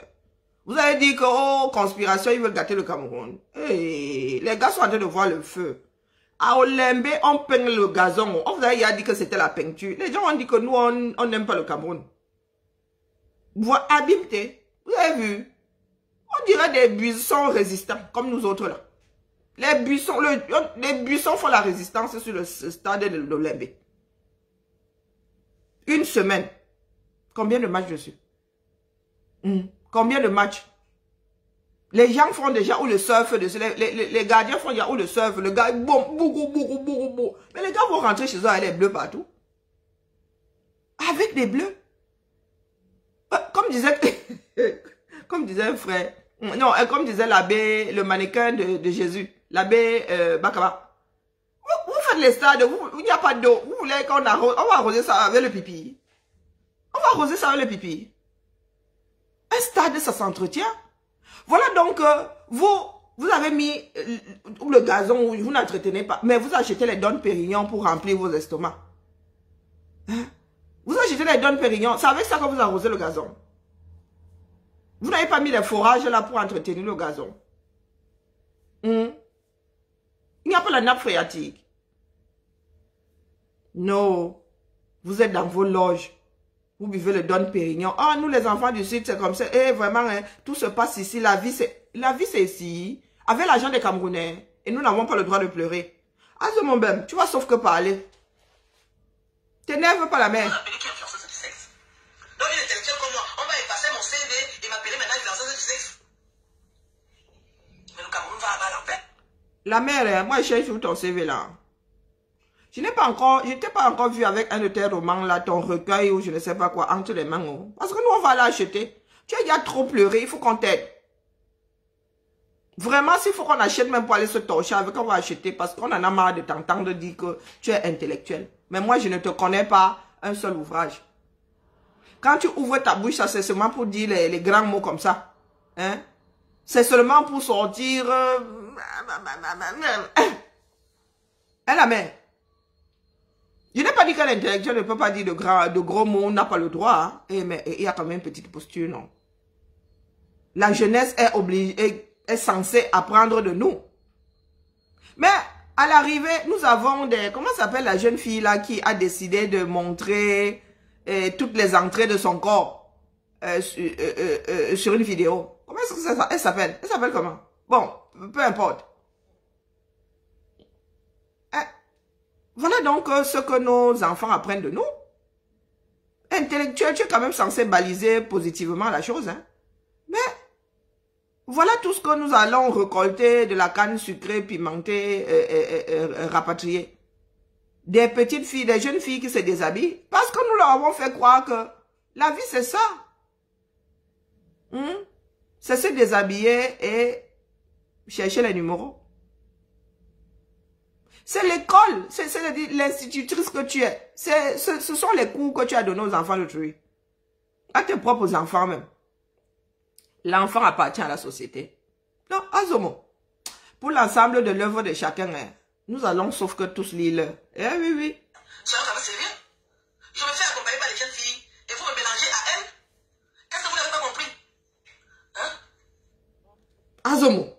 Vous avez dit que, oh, conspiration, ils veulent gâter le Cameroun. Hey, les gars sont en train de voir le feu. À Olembe, on peigne le gazon. On vous a dit que c'était la peinture. Les gens ont dit que nous, on n'aime pas le Cameroun. Vous abîmez. Vous avez vu? On dirait des buissons résistants, comme nous autres là. Les buissons font la résistance sur le stade de l'Olembe. Une semaine. Combien de matchs dessus? Combien de matchs? Les gens font déjà ou le surf dessus. Les gardiens font déjà ou le surf. Le gars, boum, boum. Mais les gars vont rentrer chez eux avec les bleus partout. Avec des bleus. Comme disait un frère. Non, comme disait l'abbé, le mannequin de Jésus. L'abbé Bakaba. Vous faites les stades, il n'y a pas d'eau. Vous voulez qu'on arrose, on va arroser ça avec le pipi. On va arroser ça avec le pipi. Un stade, ça s'entretient. Voilà donc, vous avez mis le gazon, vous n'entretenez pas. Mais vous achetez les Dom Pérignon pour remplir vos estomacs. Hein? Vous achetez les Dom Pérignon, c'est avec ça que vous arrosez le gazon. Vous n'avez pas mis les forages là pour entretenir le gazon. Il n'y a pas la nappe phréatique. Non. Vous êtes dans vos loges. Vous buvez le Dom Pérignon. Ah, nous les enfants du Sud, c'est comme ça. Eh, vraiment, hein, tout se passe ici. La vie, c'est ici. Avec l'argent des Camerounais. Et nous n'avons pas le droit de pleurer. Ah, mon bem, tu vas sauf que parler. T'énerve pas la mère. Donc, il est intellectuel comme moi. On va effacer mon CV et m'appeler maintenant influenceuse du sexe. Mais le Cameroun va avoir la paix. La mère, moi, je cherche où ton CV là. Je n'étais pas encore vu avec un de tes romans là, ton recueil ou je ne sais pas quoi, entre les mains. Oh. Parce que nous, on va l'acheter. Tu as déjà trop pleuré, il faut qu'on t'aide. Vraiment, s'il faut qu'on achète même pour aller se torcher avec, on va acheter parce qu'on en a marre de t'entendre dire que tu es intellectuel. Mais moi, je ne te connais pas un seul ouvrage. Quand tu ouvres ta bouche, ça c'est seulement pour dire les grands mots comme ça. Hein? C'est seulement pour sortir... Hein, la mère? Je n'ai pas dit qu'un intellectuel ne peut pas dire de gros mots, on n'a pas le droit. Hein? Mais il y a quand même une petite posture, non? La jeunesse est censée apprendre de nous. Mais à l'arrivée, nous avons des... Comment s'appelle la jeune fille là qui a décidé de montrer toutes les entrées de son corps sur une vidéo? Comment est-ce que ça elle s'appelle? Elle s'appelle comment? Bon, peu importe. Voilà donc ce que nos enfants apprennent de nous. Intellectuel, tu es quand même censé baliser positivement la chose. Hein? Mais voilà tout ce que nous allons récolter de la canne sucrée, pimentée, rapatriée. Des petites filles, des jeunes filles qui se déshabillent parce que nous leur avons fait croire que la vie c'est ça. C'est se déshabiller et chercher les numéros. C'est l'école, c'est l'institutrice que tu es. Ce sont les cours que tu as donnés aux enfants d'autrui. À tes propres enfants même. L'enfant appartient à la société. Non, Azomo. Pour l'ensemble de l'œuvre de chacun, hein, nous allons sauf que tous lire. Eh oui, oui. Ça va me servir. Je me fais accompagner par les jeunes filles et vous me mélangez à elles. Qu'est-ce que vous n'avez pas compris? Hein? Azomo,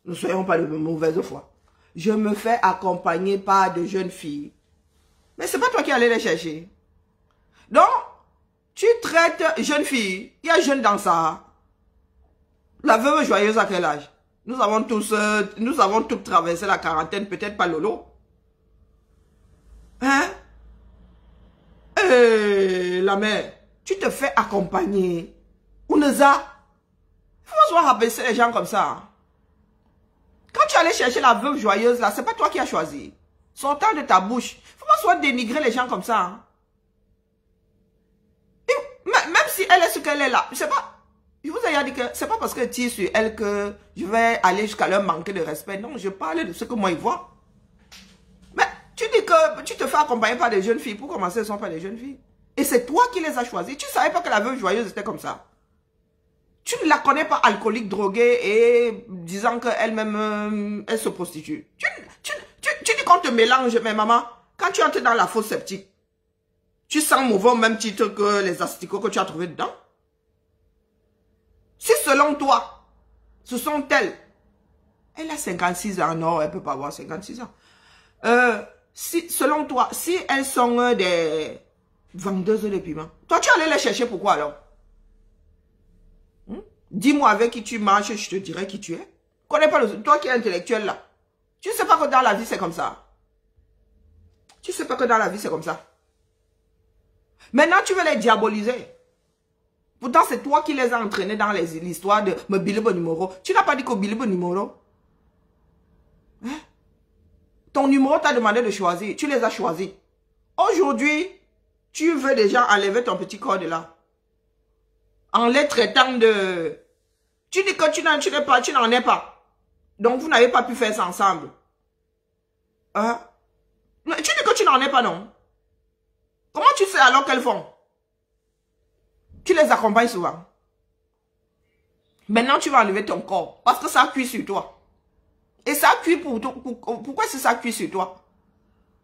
ne soyons pas de mauvaise foi. Je me fais accompagner par de jeunes filles. Mais c'est pas toi qui allais les chercher. Donc, tu traites jeune fille. Il y a jeune dans ça. La veuve joyeuse à quel âge? Nous avons toutes traversé la quarantaine, peut-être pas Lolo. Hein? La mère, tu te fais accompagner. Ouneza. Il faut se rabaisser les gens comme ça. Quand tu allais chercher la veuve joyeuse là, c'est pas toi qui as choisi. Sortant de ta bouche. Il faut pas soit dénigrer les gens comme ça. Hein. Même si elle est ce qu'elle est là, c'est pas... Je vous ai dit que c'est pas parce que tu es sur elle que je vais aller jusqu'à leur manquer de respect. Non, je parle de ce que moi ils voient. Mais tu dis que tu te fais accompagner par des jeunes filles. Pour commencer, elles ne sont pas des jeunes filles. Et c'est toi qui les as choisies. Tu ne savais pas que la veuve joyeuse était comme ça. Tu ne la connais pas alcoolique, droguée et disant qu'elle-même, elle se prostitue. Tu dis qu'on te mélange, mais maman, quand tu entres dans la fosse septique, tu sens mauvais au même titre que les asticots que tu as trouvés dedans. Si selon toi, ce sont elles, elle a 56 ans, non, elle ne peut pas avoir 56 ans. Si, selon toi, si elles sont des vendeuses de piments, toi tu allais les chercher pourquoi alors? Dis-moi avec qui tu marches, je te dirai qui tu es. Connais pas toi qui es intellectuel là. Tu ne sais pas que dans la vie c'est comme ça. Tu ne sais pas que dans la vie c'est comme ça. Maintenant, tu veux les diaboliser. Pourtant, c'est toi qui les as entraînés dans l'histoire de me Bilibo numéro. Tu n'as pas dit qu'au Bilibo numéro. Hein? Ton numéro t'a demandé de choisir. Tu les as choisis. Aujourd'hui, tu veux déjà enlever ton petit corps de là. En les traitant de... Tu dis que tu n'en es pas. Donc, vous n'avez pas pu faire ça ensemble. Hein? Tu dis que tu n'en es pas, non? Comment tu sais alors qu'elles font? Tu les accompagnes souvent. Maintenant, tu vas enlever ton corps. Parce que ça cuit sur toi. Et ça cuit pour toi. Pourquoi c'est ça cuit sur toi?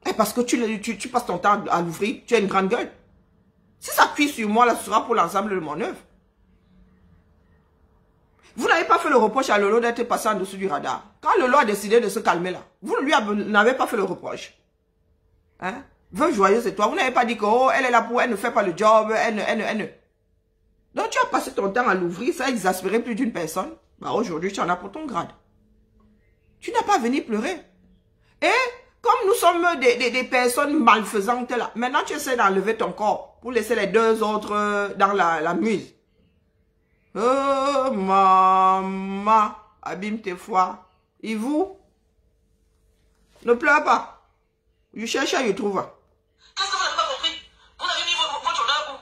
Et parce que tu passes ton temps à l'ouvrir. Tu as une grande gueule. Si ça cuit sur moi, là, ce sera pour l'ensemble de mon œuvre. Vous n'avez pas fait le reproche à Lolo d'être passé en dessous du radar. Quand Lolo a décidé de se calmer là, vous n'avez pas fait le reproche. Hein? Veuve joyeuse et toi, vous n'avez pas dit que oh, elle est là pour, elle ne fait pas le job, elle. Donc tu as passé ton temps à l'ouvrir, ça a exaspéré plus d'une personne. Bah, aujourd'hui, tu en as pour ton grade. Tu n'as pas venu pleurer. Et comme nous sommes des personnes malfaisantes là, maintenant tu essaies d'enlever ton corps pour laisser les deux autres dans la muse. Oh, maman, abîme tes foies. Et vous? Ne pleure pas. Je cherche à y trouver. Qu'est-ce que vous n'avez pas compris? Vous avez mis votre honneur où?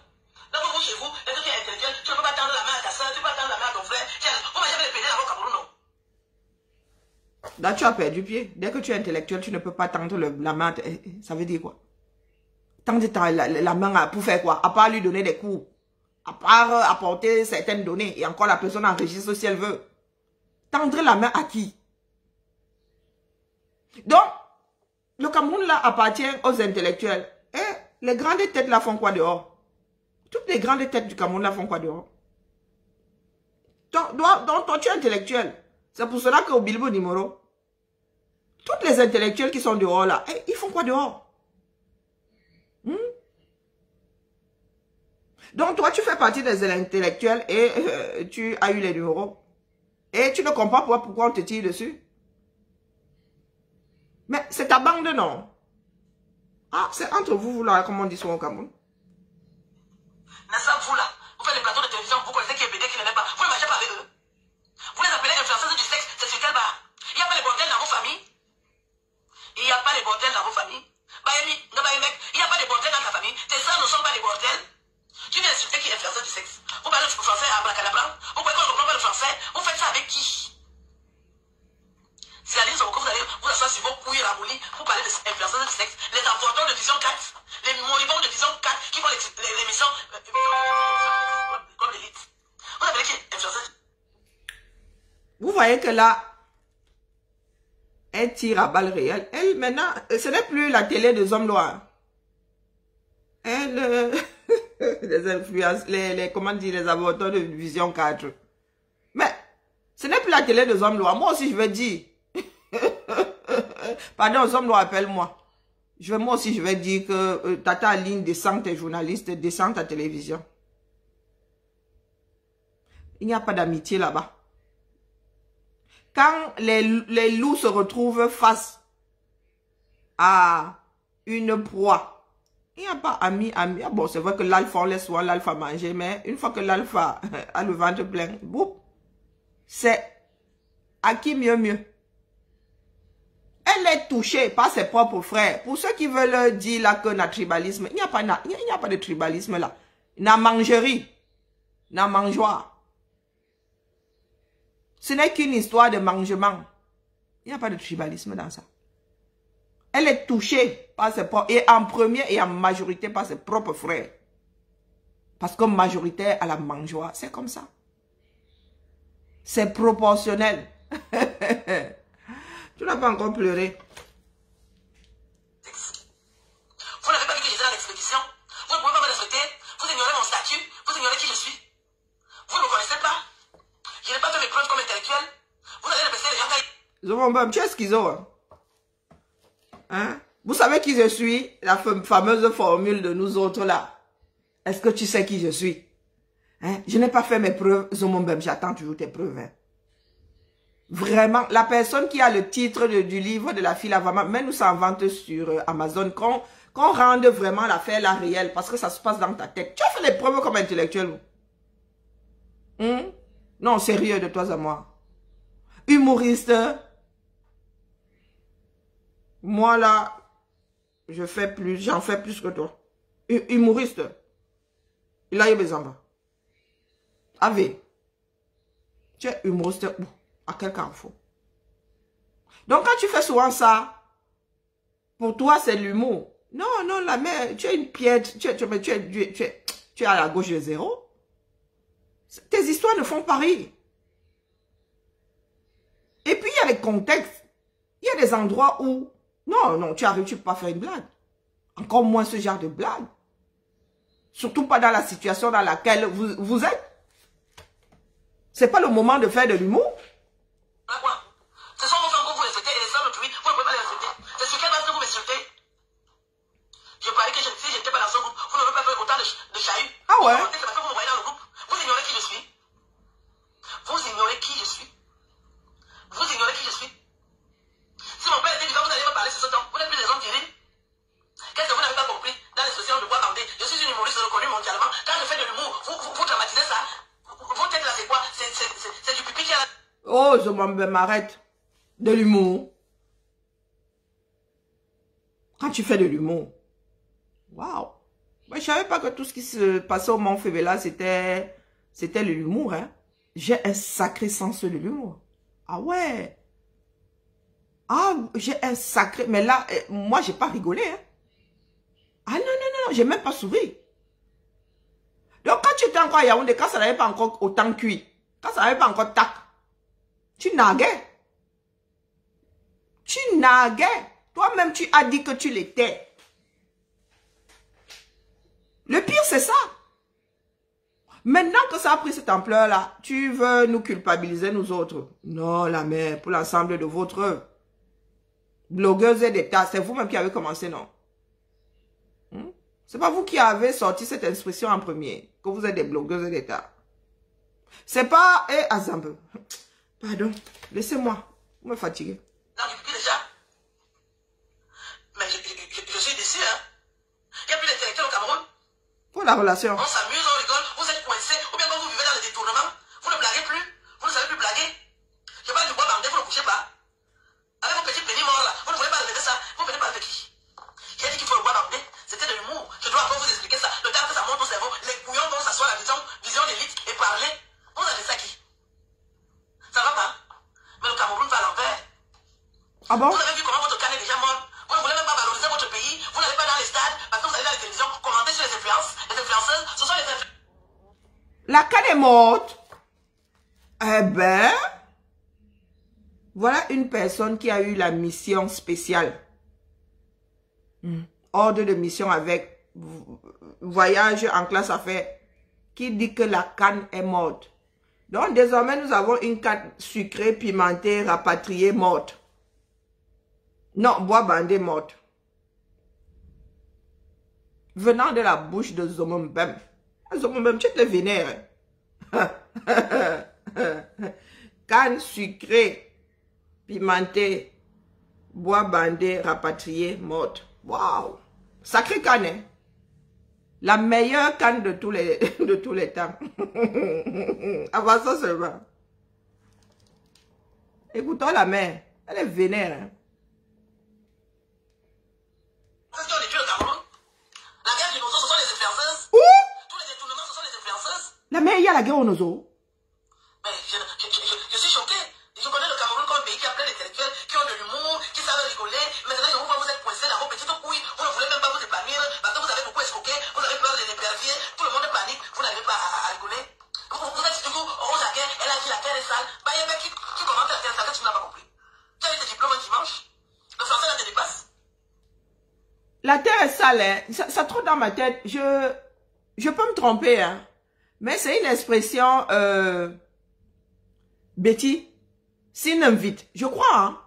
Là, vous chez vous, et que tu es intellectuel, tu ne peux pas tendre la main à ta soeur, tu ne peux pas tendre la main à ton frère. Vous m'avez jamais pédé dans vos Cameroun, non? Là, tu as perdu pied. Dès que tu es intellectuel, tu ne peux pas tendre la main. Ça veut dire quoi? Tendre la main pour faire quoi? À part lui donner des cours. À part apporter certaines données. Et encore la personne enregistre si elle veut. Tendre la main à qui? Donc, le Cameroun là appartient aux intellectuels. Et les grandes têtes là font quoi dehors? Toutes les grandes têtes du Cameroun là font quoi dehors? Donc toi tu es intellectuel. C'est pour cela qu'au Bilibo numéro, toutes les intellectuels qui sont dehors là, ils font quoi dehors? Donc toi tu fais partie des intellectuels et tu as eu les numéros. Et tu ne comprends pas pourquoi on te tire dessus. Mais c'est ta bande, non? Ah, c'est entre vous là, comme on dit souvent au Cameroun. N'est-ce pas vous là? Vous faites des plateaux de télévision, vous connaissez qui est pédé, qui n'en est pas. Vous ne marchez pas avec eux. Vous les appelez influenceuses du sexe, c'est sur quel bar? Il n'y a pas les bordels dans vos familles? Il n'y a pas les bordels dans vos familles? Bayemi, non, mec, il n'y a pas de bordel dans ta famille. Tes soeurs ne sont pas des bordels. Tu viens insulter qui est influenceur du sexe. Vous parlez français à Bracadabra. Vous croyez qu'on ne comprend pas le français? Vous faites ça avec qui? C'est à l'île Soboko, vous allez vous asseoir sur vos couilles ramollies pour parler des influenceurs du sexe, les avortons de Vision 4, les moribonds de Vision 4 qui font l'émission comme l'élite. Vous appelez qui influenceur? Vous voyez que là, elle tire à balles réelles. Elle, maintenant, ce n'est plus la télé des hommes noirs. Elle, les influences, comment dire, les avortons de Vision 4. Mais, ce n'est plus la télé des hommes noirs. Moi aussi, je vais dire. Pardon, les hommes noirs, appelle-moi. Moi aussi, je vais dire que Tata Aline descend tes journalistes, descend ta télévision. Il n'y a pas d'amitié là-bas. Quand les loups se retrouvent face à une proie, il n'y a pas ami. Bon, c'est vrai que l'alpha, on laisse souvent l'alpha manger, mais une fois que l'alpha a le ventre plein, boum, c'est à qui mieux. Elle est touchée par ses propres frères. Pour ceux qui veulent dire là que le tribalisme, il n'y a pas de tribalisme là. La mangerie, la mangeoire. Ce n'est qu'une histoire de mangement. Il n'y a pas de tribalisme dans ça. Elle est touchée par ses propres, et en premier et en majorité par ses propres frères. Parce que majoritaire à la mangeoire, c'est comme ça. C'est proportionnel. Tu n'as pas encore pleuré. Vous n'avez pas vu que j'étais dans l'expédition? Vous ne pouvez pas me respecter? Vous ignorez mon statut? Vous ignorez qui je suis? Vous ne me connaissez pas? Je n'ai pas fait mes preuves comme intellectuel. Vous allez répéter les gens qui... Tu es schizo. Hein? Vous savez qui je suis? La fameuse formule de nous autres là. Est-ce que tu sais qui je suis? Hein? Je n'ai pas fait mes preuves. Zomombem, j'attends toujours tes preuves. Hein? Vraiment, la personne qui a le titre du livre de la fille Lavama, même nous s'en vante sur Amazon, qu'on qu'on rende vraiment l'affaire là réelle, parce que ça se passe dans ta tête. Tu as fait les preuves comme intellectuel. Non, sérieux de toi à moi. Humoriste. Moi là, j'en fais plus que toi. Humoriste. Il a eu mes enfants. Ave. Tu es humoriste où? À quel carrefour? Donc quand tu fais souvent ça, pour toi c'est l'humour. Non, non, la mère, tu es une piètre, tu es à la gauche de zéro. Tes histoires ne font pas rire. Et puis il y a les contextes. Il y a des endroits où, non, non, tu arrives, tu ne peux pas faire une blague. Encore moins ce genre de blague. Surtout pas dans la situation dans laquelle vous êtes. C'est pas le moment de faire de l'humour. Ce sont vos femmes que vous respectez et les femmes d'autrui, vous ne pouvez pas les respecter. C'est ce qu'elles pensent que vous m'insultez. Je parie que si j'étais pas dans ce groupe, vous n'aurez pas fait autant de chahut. Ah ouais? C'est parce que vous me voyez dans le groupe. Vous ignorez qui je suis. Vous ignorez qui je suis. Vous ignorez qui je suis. Si mon père était vivant, vous n'allez pas parler sur ce temps. Vous n'êtes plus des hommes virils. Qu'est-ce que vous n'avez pas compris dans l'expression de bois bandé? Je suis une humoriste reconnue mondialement. Quand je fais de l'humour, vous dramatisez ça. Vos têtes là, c'est quoi? C'est du pipi qui a... Oh, je m'arrête. De l'humour. Quand tu fais de l'humour. Waouh. Moi, je savais pas que tout ce qui se passait au Mont Fébéla, c'était de l'humour, hein. J'ai un sacré sens de l'humour. Ah ouais. Ah, j'ai un sacré... Mais là, moi, j'ai pas rigolé, hein. Ah non, non, non, j'ai même pas souri. Donc, quand tu étais encore à Yaoundé, quand ça n'avait pas encore autant cuit, quand ça n'avait pas encore tac, tu naguais. Tu naguais. Toi-même, tu as dit que tu l'étais. Le pire, c'est ça. Maintenant que ça a pris cette ampleur-là, tu veux nous culpabiliser, nous autres. Non, la mère, pour l'ensemble de votre blogueuse d'État, c'est vous-même qui avez commencé, non? C'est pas vous qui avez sorti cette expression en premier, que vous êtes des blogueuses d'État. C'est pas... Azambe. Pardon, laissez-moi. Vous me fatiguez. Non, depuis déjà. Mais je suis d'ici, hein. Il n'y a plus d'intellectuels au Cameroun. Pour la relation. On s'amuse, on rigole, vous êtes coincés, ou bien quand vous vivez dans les détournements, vous ne blaguez plus, vous ne savez plus blaguer. Je parle du bois bandé, vous ne couchez pas. Avec vos petits pénis morts là, vous ne voulez pas lever ça, vous venez pas avec qui? J'ai dit qu'il faut le bois bandé, c'était de l'humour. Je dois encore vous expliquer ça. Le temps que ça monte au cerveau, les couillons vont s'asseoir à la vision d'élite et parler. Vous avez ça qui? Ça va pas? Mais le Cameroun va à l'envers. Ah bon? Vous avez vu comment votre canne est déjà morte. Vous ne voulez même pas valoriser votre pays. Vous n'allez pas dans les stades parce que vous allez dans les télévisions commenter sur les influences. Les influenceuses, ce sont les influenceuses. La canne est morte. Eh ben, voilà une personne qui a eu la mission spéciale. Ordre de mission avec voyage en classe affaires. Qui dit que la canne est morte. Donc, désormais, nous avons une canne sucrée, pimentée, rapatriée, morte. Non, bois bandé morte. Venant de la bouche de Zomombem. Zomombem, tu te vénères. Canne sucrée, pimentée, bois bandé, rapatriée, morte. Waouh! Sacré canne, hein? La meilleure canne de tous les temps. Avant ça seulement. Écoutons la mère. Elle est vénère, hein? La guerre du Nozo, ce sont les influenceuses. Où? Tous les détournements, ce sont les influenceuses. La mère, il y a la guerre au Nozo. Mais je suis choqué. Je connais le Cameroun comme un pays qui a plein d'intellectuels, qui ont de l'humour, qui savent rigoler. Maintenant, je vous vois, vous êtes coincés dans vos petites couilles. Vous ne voulez même pas vous épanouir parce que vous avez beaucoup escroqué. Vous avez peur de les épervier. Tout le monde panique. Vous n'arrivez pas à rigoler. Vous êtes du coup, Rose à guerre, elle a dit la terre est sale. Bah, il y a un mec qui commente la terre est sale, tu n'as pas compris. Tu as eu tes diplômes un dimanche. Le français là te dépasse. La terre est sale, hein? Ça trotte dans ma tête. Je peux me tromper, hein? Mais c'est une expression, Betty, s'invite. Je crois, hein?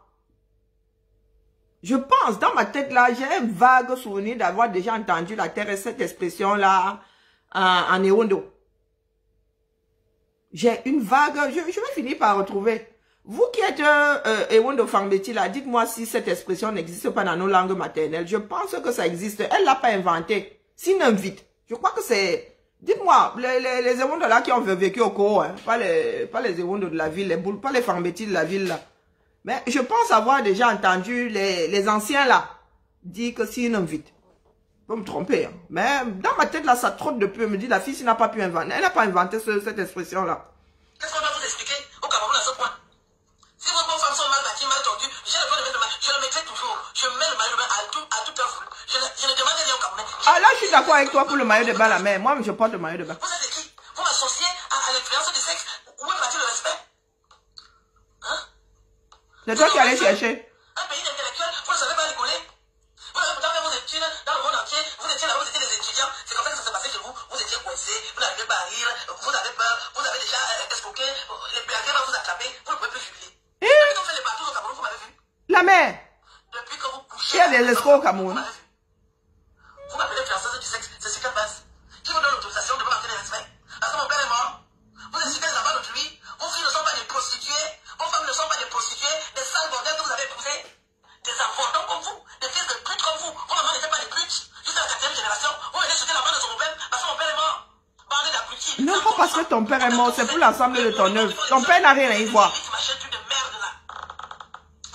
Je pense, dans ma tête là, j'ai un vague souvenir d'avoir déjà entendu la terre et cette expression-là en Néondo. J'ai une vague, je vais finir par retrouver. Vous qui êtes Ewondo Fangbeti là, dites-moi si cette expression n'existe pas dans nos langues maternelles. Je pense que ça existe. Elle l'a pas inventé. Sinon, vite. Je crois que c'est... Dites-moi, les Ewondo là qui ont vécu au Congo, hein, pas les Ewondo de la ville, pas les Fangbeti de la ville là. Mais je pense avoir déjà entendu les anciens là dire que sinon, vite. Je peux me tromper. Hein. Mais dans ma tête là, ça trotte depuis. Me dit la fille, n'a pas pu inventer. Elle n'a pas inventé cette expression là. Qu'est-ce qu'on doit vous expliquer au Cameroun à ce point? Si vos bonnes femmes sont mal bâties, mal tordues, j'ai le droit de mettre le maillot. Je le mettrai toujours. Je mets le maillot de bain à tout heure. Je ne demande rien au Camerounais. Ah là, je suis d'accord avec toi pour le maillot de bain là, mais moi, je porte le maillot de bain. Vous êtes qui? Vous m'associez à l'influence du sexe? Où est parti le respect? Hein? C'est toi qui allais chercher. Un pays d'intellectuels, vous ne savez pas rigoler. Vous avez pourtant fait vos études dans le monde entier. Vous étiez là, vous étiez des étudiants. C'est comme ça que ça s'est passé chez vous. Vous étiez coincés, vous n'arrivez pas à rire, vous avez peur, vous avez déjà escroqué, les blagueurs vont vous attraper, vous ne pouvez plus jubiler. Depuis qu'on fait les bateaux au Cameroun, vous m'avez vu? La mère. Depuis que vous couchez. Il y a des escrocs au Cameroun. Vous m'appelez fianceuse du sexe, c'est sur quelle base? Qui vous donne l'autorisation de me marquer des respects? Parce que mon père est mort. Vous insultez les enfants d'autrui. Vos filles ne sont pas des prostituées. Vos femmes ne sont pas des prostituées. Des sales bordels que vous avez épousés. Des enfants comme vous. Des fils de putes comme vous. Vos mamans n'étaient pas des putes. Jusqu'à la 4e génération. Vous venez jeter la main de son père parce que mon père est mort. Bandez d'abrutis. Non, pas parce que ton père est mort, c'est pour l'ensemble de ton œuvre. Ton père n'a rien à y voir. Vous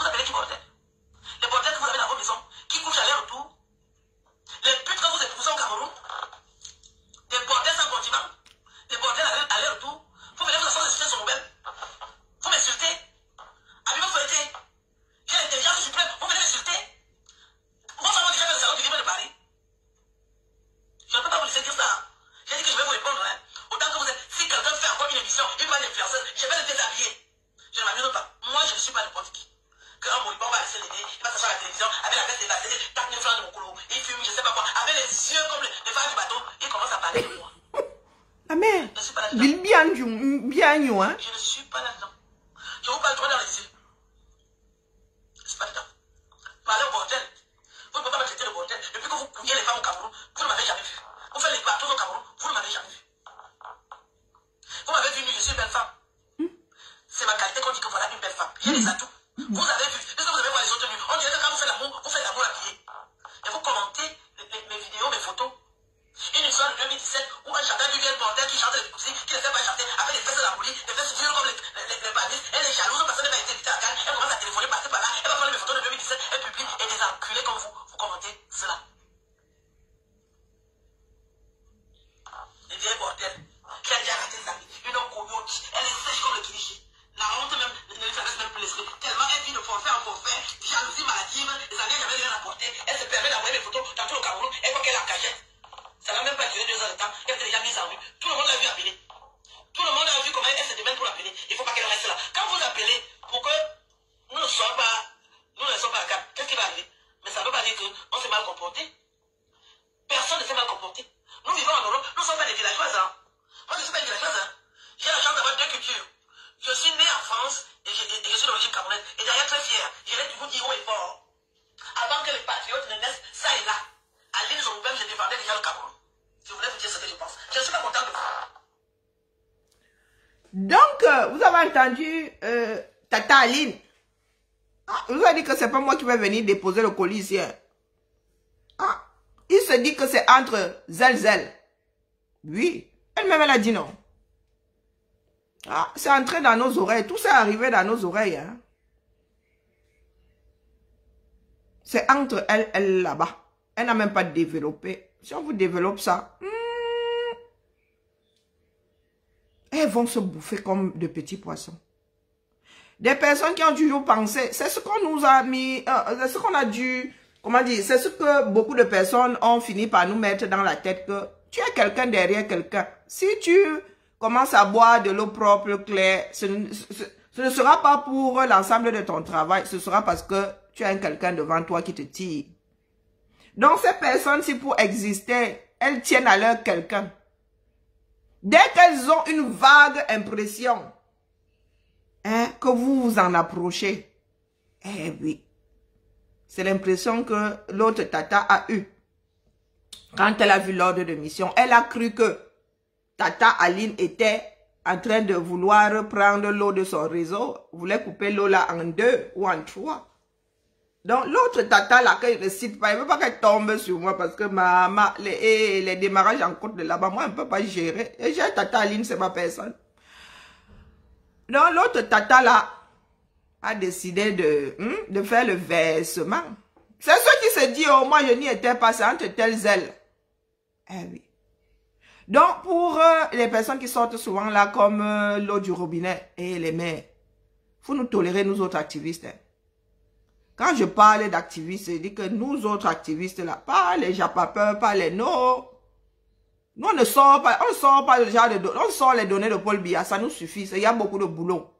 appelez qui bordel? Les bordels que vous avez dans vos maisons, qui couchent aller-retour. Les putes que vous épousez au Cameroun. Des bordels sans condiment. Des bordels aller-retour. Vous venez vous asseoir sur mon belle. Vous m'insultez. Avez vous fouetté? J'ai l'intelligence suprême. Vous venez m'insulter. Moi, ça m'a déjà fait le salon du livre de Paris. Je ne peux pas vous laisser dire ça. J'ai dit que je vais vous répondre. Hein. Autant que vous êtes. Si quelqu'un fait encore une émission, une bonne influenceuse, je vais le déshabiller. Je ne m'amuse pas. Moi, je ne suis pas n'importe qui. Que un moribond va laisser l'aider, il va s'asseoir à la télévision avec la veste dévastée, 4 000 francs de mon couloir, il fume, je ne sais pas quoi, avec les yeux comme les phares du bateau, il commence à parler de moi. La mère. Je ne suis pas là-dedans. Hein? Je ne suis pas là-dedans. Je vous parle droit dans les yeux. Je ne suis pas là-dedans. Parlez au bordel. Vous ne pouvez pas me traiter de bordel. Depuis que vous couillez les femmes au Cameroun, vous ne m'avez jamais vu. Vous faites les bateaux au Cameroun, vous ne m'avez jamais vu. Vous m'avez vu, je suis une belle femme. C'est ma qualité qu'on dit que voilà une belle femme. J'ai des atouts. Vous avez vu, est-ce que vous avez vu les autres nus? On dirait que quand vous faites l'amour habillé. Et vous commentez mes vidéos, mes photos. Une histoire de 2017 où un chanteur du vieil bordel qui chantait les poussis, qui ne sait pas chanter, avec les fesses d'ambouli, les fesses dures comme les bandits, elle est jalouse parce qu'elle n'a pas été invitée à Cannes, elle commence à téléphoner par-ci par-là, elle va prendre mes photos de 2017, elle publie, et des enculés comme vous commentez cela. Les vieilles bordels, qui a déjà raté sa vie, une coyote, elle est sèche comme le cliché. La honte même ne lui traverse même plus l'esprit. Tellement elle vit de forfait en forfait, jalousie maladive, les années jamais rien rapporté. Elle se permet d'envoyer mes photos dans tout le Cameroun. Elle voit qu'elle a cachette. Ça n'a même pas duré 2 heures de temps. Elle s'est déjà mise en rue. Tout le monde l'a vu appeler. Tout le monde a vu comment elle se démène pour l'appeler. Il ne faut pas qu'elle reste là. Quand vous appelez pour que nous ne sommes pas à cap, qu'est-ce qui va arriver? Mais ça ne veut pas dire qu'on s'est mal comporté. Personne ne s'est mal comporté. Nous vivons en Europe. Nous ne sommes pas des villageoises. Hein. Moi, je ne suis pas une villageoise. Hein. J'ai la chance d'avoir 2 cultures. Je suis né en France et je suis d'origine camerounaise. Et d'ailleurs très fier. Je l'ai toujours dit haut et fort. Avant que les patriotes ne naissent ça et là, à l'île Zombem, je défendais déjà le Cameroun. Je voulais vous dire ce que je pense. Je ne suis pas content de vous. Donc, vous avez entendu Tata Aline. Ah, vous avez dit que c'est pas moi qui vais venir déposer le colis ici. Hein. Ah, il se dit que c'est entre Zelzel. Oui, elle-même elle a dit non. Ah, c'est entré dans nos oreilles. Tout ça est arrivé dans nos oreilles. Hein. C'est entre elle là-bas. Elle n'a même pas développé. Si on vous développe ça, elles vont se bouffer comme de petits poissons. Des personnes qui ont toujours pensé, c'est ce qu'on nous a mis, c'est ce qu'on a dû, comment dire, c'est ce que beaucoup de personnes ont fini par nous mettre dans la tête que tu es quelqu'un derrière quelqu'un. Si tu commence à boire de l'eau propre, claire, ce ne sera pas pour l'ensemble de ton travail, ce sera parce que tu as quelqu'un devant toi qui te tire. Donc ces personnes, si pour exister, elles tiennent à leur quelqu'un. Dès qu'elles ont une vague impression que vous vous en approchez, eh oui, c'est l'impression que l'autre Tata a eue. Quand elle a vu l'ordre de mission, elle a cru que Tata Aline était en train de vouloir prendre l'eau de son réseau, voulait couper l'eau là en 2 ou en 3. Donc, l'autre tata là, que je ne cite pas, il ne veut pas qu'elle tombe sur moi parce que les démarrages en côte de là-bas, moi, je ne peux pas gérer. Et j'ai un tata Aline, c'est ma personne. Donc, l'autre tata là a décidé de faire le versement. C'est ce qui se dit, oh, moi, je n'y étais pas, c'est entre telles ailes. Eh oui. Donc, pour les personnes qui sortent souvent là, comme l'eau du robinet et les mers, il faut nous tolérer, nous autres activistes. Hein. Quand je parle d'activistes, je dis que nous autres activistes là, pas les japapeurs, pas les no. Nous, on ne sort pas le genre de données, on sort les données de Paul Biya, ça nous suffit, il y a beaucoup de boulot.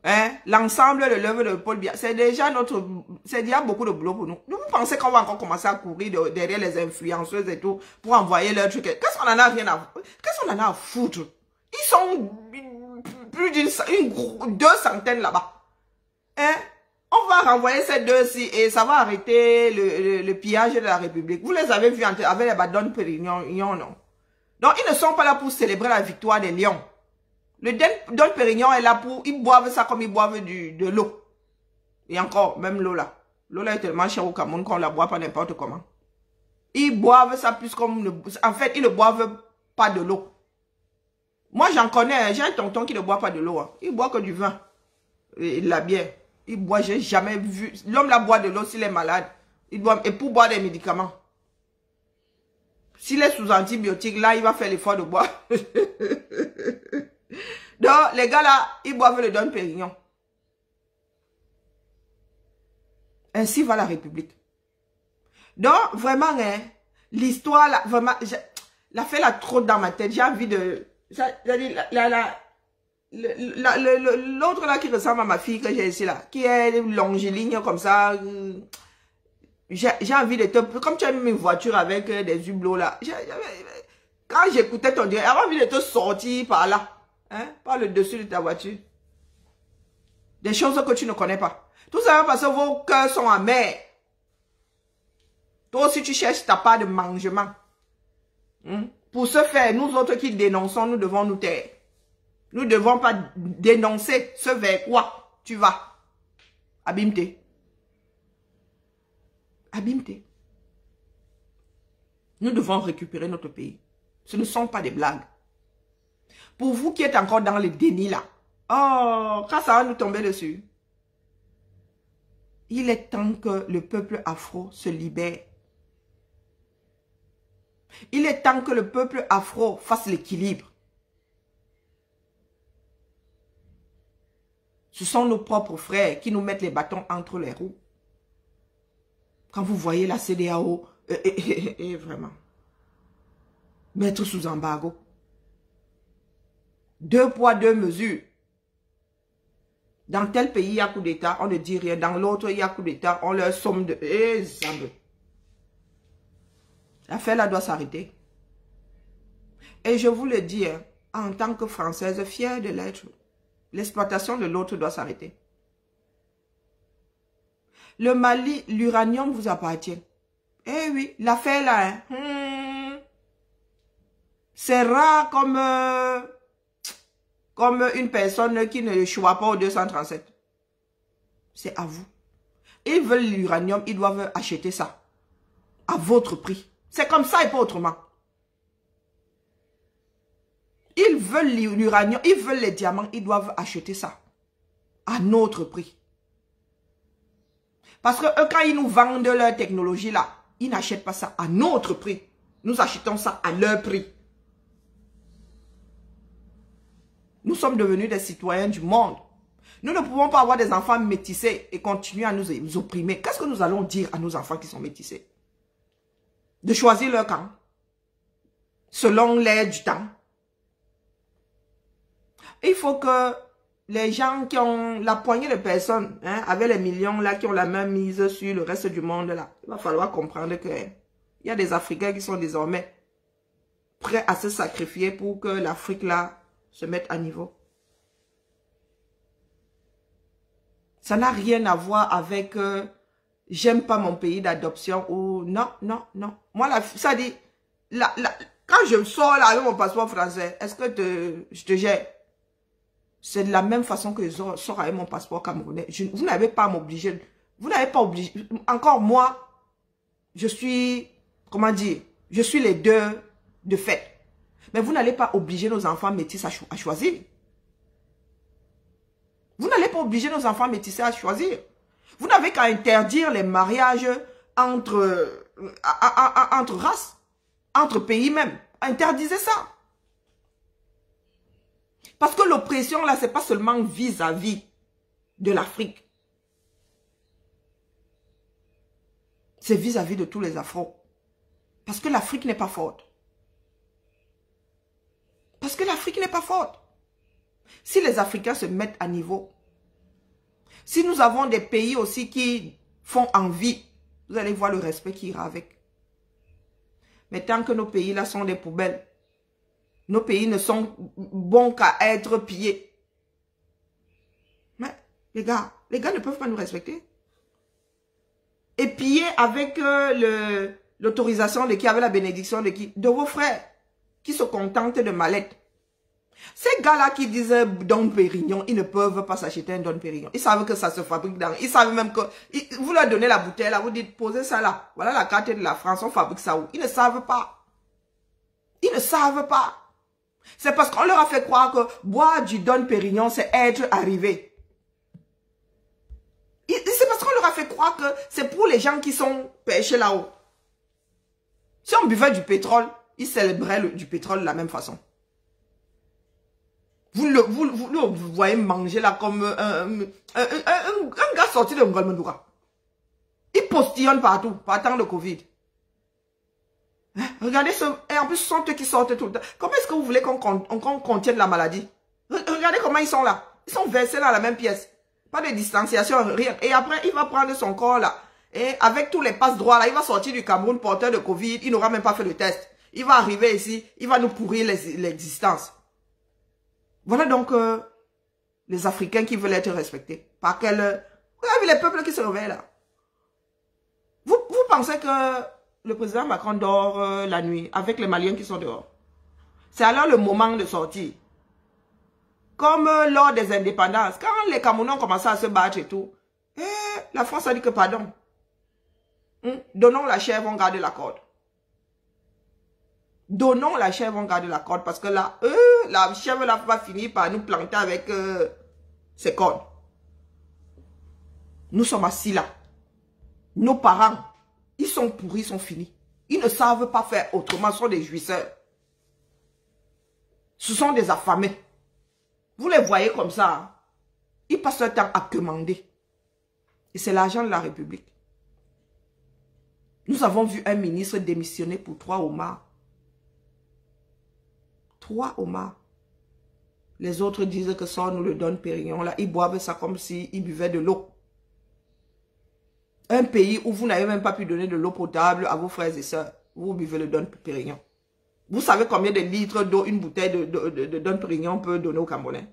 Hein? L'ensemble de l'œuvre de Paul Biya, c'est déjà il y a beaucoup de boulot pour nous. Vous pensez qu'on va encore commencer à courir derrière les influenceuses et tout, pour envoyer leurs trucs? Qu'est-ce qu'on en a rien à Qu'est-ce qu'on en a à foutre? Ils sont plus deux centaines là-bas. Hein? On va renvoyer ces deux-ci et ça va arrêter le pillage de la République. Vous les avez vus avec les Don Pérignon, non? Donc, ils ne sont pas là pour célébrer la victoire des lions. Le Don Pérignon est là pour... Ils boivent ça comme ils boivent de l'eau. Et encore, même l'eau là. L'eau là est tellement chère au Cameroun qu'on ne la boit pas n'importe comment. Ils boivent ça plus comme... En fait, ils ne boivent pas de l'eau. Moi, j'en connais. J'ai un tonton qui ne boit pas de l'eau. Hein. Il boit que du vin. Et de la bière. Il boit, j'ai jamais vu. L'homme là boit de l'eau s'il est malade. Il doit, et pour boire des médicaments. S'il est sous antibiotiques, là, il va faire l'effort de boire. Donc, les gars là, ils boivent le Don Pérignon. Ainsi va la République. Donc, vraiment, hein, l'histoire là, vraiment, la fait là trop dans ma tête. J'ai envie de... L'autre là qui ressemble à ma fille que j'ai ici là, qui est longiligne comme ça, j'ai envie de te... Comme tu as mis une voiture avec des hublots là, quand j'écoutais ton direct, j'avais envie de te sortir par là, hein, par le dessus de ta voiture. Des choses que tu ne connais pas. Tout ça parce que vos cœurs sont amers. Toi aussi tu cherches ta part de mangement. Hein? Pour ce faire, nous autres qui dénonçons, nous devons nous taire. Nous ne devons pas dénoncer ce vers quoi tu vas. Abîme-toi. Abîme-toi. Nous devons récupérer notre pays. Ce ne sont pas des blagues. Pour vous qui êtes encore dans le déni là, oh, quand ça va nous tomber dessus. Il est temps que le peuple afro se libère. Il est temps que le peuple afro fasse l'équilibre. Ce sont nos propres frères qui nous mettent les bâtons entre les roues. Quand vous voyez la CEDEAO, vraiment, mettre sous embargo. 2 poids, 2 mesures. Dans tel pays, il y a coup d'État, on ne dit rien. Dans l'autre, il y a coup d'État, on leur somme de... L'affaire là doit s'arrêter. Et je vous le dis, hein, en tant que Française, fière de l'être, l'exploitation de l'autre doit s'arrêter. Le Mali, l'uranium vous appartient. Eh oui, l'affaire là, hein, c'est rare comme une personne qui ne choisit pas au 237. C'est à vous. Ils veulent l'uranium, ils doivent acheter ça. À votre prix. C'est comme ça et pas autrement. Ils veulent l'uranium, ils veulent les diamants, ils doivent acheter ça. À notre prix. Parce que eux, quand ils nous vendent leur technologie là, ils n'achètent pas ça à notre prix. Nous achetons ça à leur prix. Nous sommes devenus des citoyens du monde. Nous ne pouvons pas avoir des enfants métissés et continuer à nous opprimer. Qu'est-ce que nous allons dire à nos enfants qui sont métissés? De choisir leur camp. Selon l'air du temps. Il faut que les gens qui ont la poignée de personnes, hein, avec les millions là, qui ont la main mise sur le reste du monde là, il va falloir comprendre que il y a des Africains qui sont désormais prêts à se sacrifier pour que l'Afrique là se mette à niveau. Ça n'a rien à voir avec j'aime pas mon pays d'adoption ou non, non, non. Moi, ça dit, Quand je sors là avec mon passeport français, est-ce que je te gère? C'est de la même façon que je sors avec mon passeport camerounais. Vous n'avez pas à m'obliger. Vous n'avez pas obligé. Encore moi, je suis, comment dire, je suis les deux de fait. Mais vous n'allez pas obliger nos enfants métis à choisir. Vous n'allez pas obliger nos enfants métissés à choisir. Vous n'avez qu'à interdire les mariages entre races, entre pays même. Interdisez ça. Parce que l'oppression là, c'est pas seulement vis-à-vis de l'Afrique. C'est vis-à-vis de tous les Afros. Parce que l'Afrique n'est pas forte. Parce que l'Afrique n'est pas forte. Si les Africains se mettent à niveau, si nous avons des pays aussi qui font envie, vous allez voir le respect qui ira avec. Mais tant que nos pays là sont des poubelles, nos pays ne sont bons qu'à être pillés. Mais les gars ne peuvent pas nous respecter. Et piller avec l'autorisation de qui, avec la bénédiction de qui? De vos frères qui se contentent de mallettes. Ces gars-là qui disent Dom Pérignon, ils ne peuvent pas s'acheter un Dom Pérignon. Ils savent que ça se fabrique dans... Ils savent même que... Vous leur donnez la bouteille là, vous dites, posez ça là. Voilà la carte de la France, on fabrique ça où? Ils ne savent pas. Ils ne savent pas. C'est parce qu'on leur a fait croire que boire du Dom Pérignon, c'est être arrivé. C'est parce qu'on leur a fait croire que c'est pour les gens qui sont pêchés là-haut. Si on buvait du pétrole, ils célébraient du pétrole de la même façon. Vous le voyez manger là comme un gars sorti de Ngolmendoura. Il postillonne partout, par temps de Covid. Hein? Regardez ce... Et en plus, ce sont eux qui sortent tout le temps. Comment est-ce que vous voulez qu'on contienne la maladie? Regardez comment ils sont là. Ils sont versés là, la même pièce. Pas de distanciation, rien. Et après, il va prendre son corps là. Et avec tous les passe-droits là, il va sortir du Cameroun porteur de Covid. Il n'aura même pas fait le test. Il va arriver ici, il va nous pourrir l'existence. Voilà donc les Africains qui veulent être respectés. Par quel... Vous avez vu les peuples qui se réveillent là. Vous pensez que le président Macron dort la nuit avec les Maliens qui sont dehors? C'est alors le moment de sortir. Comme lors des indépendances, quand les Camerounais ont commencé à se battre et tout, la France a dit que pardon. Donnons la chair, vont garder la corde. Donnons la chèvre, on garde la corde parce que là, la chèvre là va finir par nous planter avec ses cordes. Nous sommes assis là. Nos parents, ils sont pourris, ils sont finis. Ils ne savent pas faire autrement, ce sont des jouisseurs. Ce sont des affamés. Vous les voyez comme ça. Hein? Ils passent leur temps à commander. Et c'est l'argent de la République. Nous avons vu un ministre démissionner pour 3 homards. 3 homards. Les autres disent que ça, on nous le donne Pérignon. Là, ils boivent ça comme s'ils buvaient de l'eau. Un pays où vous n'avez même pas pu donner de l'eau potable à vos frères et sœurs. Vous buvez le Don Pérignon. Vous savez combien de litres d'eau une bouteille de Don Pérignon peut donner aux Camerounais?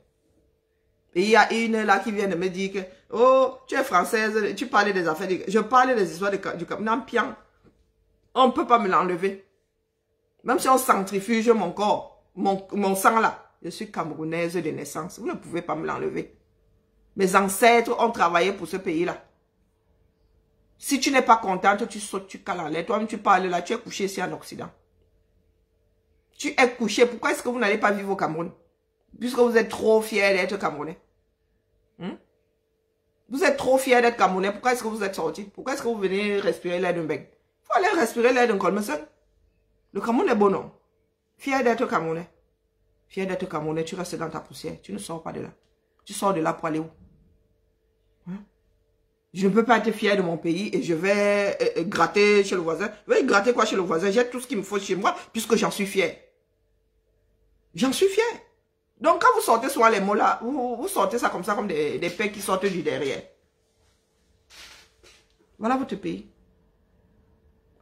Et il y a une là qui vient de me dire que, oh, tu es française, tu parlais des affaires. Je parlais des histoires du Cameroun. Non, pian. On ne peut pas me l'enlever. Même si on centrifuge mon corps, mon sang là, je suis camerounaise de naissance. Vous ne pouvez pas me l'enlever. Mes ancêtres ont travaillé pour ce pays-là. Si tu n'es pas contente, tu sautes, tu cales en l'air. Toi-même, tu parles là, tu es couché ici en Occident. Tu es couché. Pourquoi est-ce que vous n'allez pas vivre au Cameroun? Puisque vous êtes trop fiers d'être Camerounais. Vous êtes trop fiers d'être Camerounais. Pourquoi est-ce que vous êtes sortis? Pourquoi est-ce que vous venez respirer l'air d'un bec? Il faut aller respirer l'air d'un colmeçon. Le Cameroun est bon, non? Fier d'être Camerounais. Fier d'être Camerounais, tu restes dans ta poussière. Tu ne sors pas de là. Tu sors de là pour aller où? Je ne peux pas être fier de mon pays et je vais gratter chez le voisin. Je vais gratter quoi chez le voisin? J'ai tout ce qu'il me faut chez moi puisque j'en suis fier. J'en suis fier. Donc quand vous sortez souvent les mots là, vous sortez ça comme ça comme des paix qui sortent du derrière. Voilà votre pays.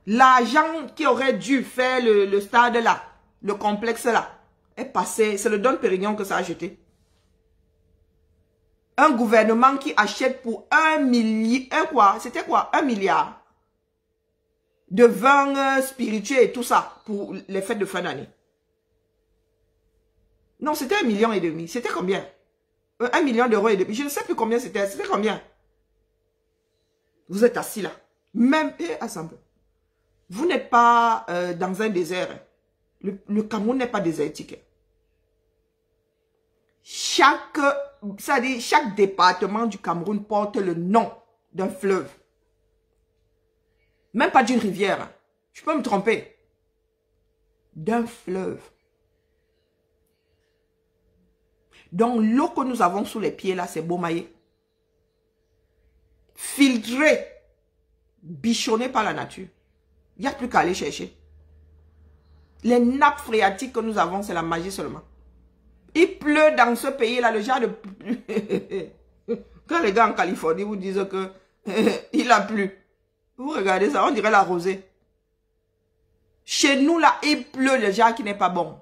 L'argent qui aurait dû faire le stade là, le complexe là, est passé. C'est le Don Pérignon que ça a jeté. Un gouvernement qui achète pour 1 milliard. C'était quoi? 1 milliard. de vin spirituel et tout ça pour les fêtes de fin d'année. Non, c'était 1,5 million. C'était combien? 1,5 million. Je ne sais plus combien c'était. C'était combien? Vous êtes assis là. Même, assemble. Vous n'êtes pas dans un désert. Le Cameroun n'est pas désertique. Chaque département du Cameroun porte le nom d'un fleuve. Même pas d'une rivière. Je peux me tromper. D'un fleuve. Donc, l'eau que nous avons sous les pieds là, c'est Beaumaillé. Filtré. Bichonné par la nature. Il n'y a plus qu'à aller chercher. Les nappes phréatiques que nous avons, c'est la magie seulement. Il pleut dans ce pays-là, le genre de... Quand les gars en Californie vous disent que il a plu, vous regardez ça, on dirait la rosée. Chez nous, là, il pleut le genre qui n'est pas bon.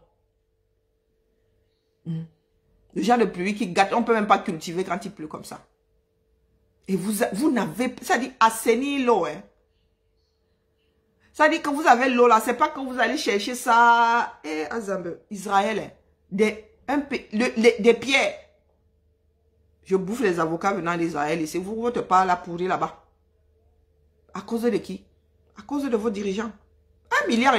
Le genre de pluie qui gâte, on ne peut même pas cultiver quand il pleut comme ça. Et vous n'avez... Ça dit assainir l'eau, hein. Ça dit que vous avez l'eau là, c'est pas que vous allez chercher ça. Israël, hein. Des pierres. Je bouffe les avocats venant d'Israël ici. Vous votre part là pourri là-bas. À cause de qui? À cause de vos dirigeants. 1,5 milliard.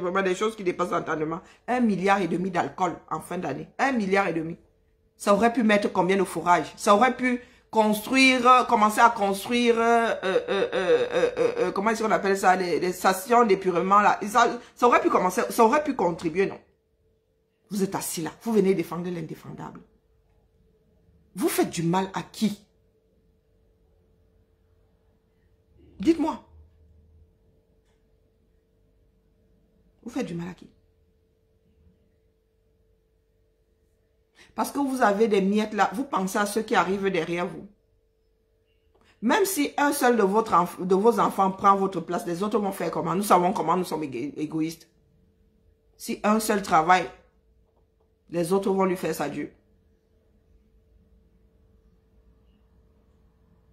Vraiment des choses qui dépassent l'entendement. 1,5 milliard d'alcool en fin d'année. 1,5 milliard. Ça aurait pu mettre combien de fourrage? Ça aurait pu construire, commencer à construire, comment est-ce qu'on appelle ça, les stations d'épurement là. Ça aurait pu commencer, ça aurait pu contribuer, non? Vous êtes assis là, vous venez défendre l'indéfendable. Vous faites du mal à qui? Dites-moi. Vous faites du mal à qui? Parce que vous avez des miettes là, vous pensez à ceux qui arrivent derrière vous. Même si un seul de vos enfants prend votre place, les autres vont faire comment? Nous savons comment nous sommes égoïstes. Si un seul travaille, les autres vont lui faire ça Dieu.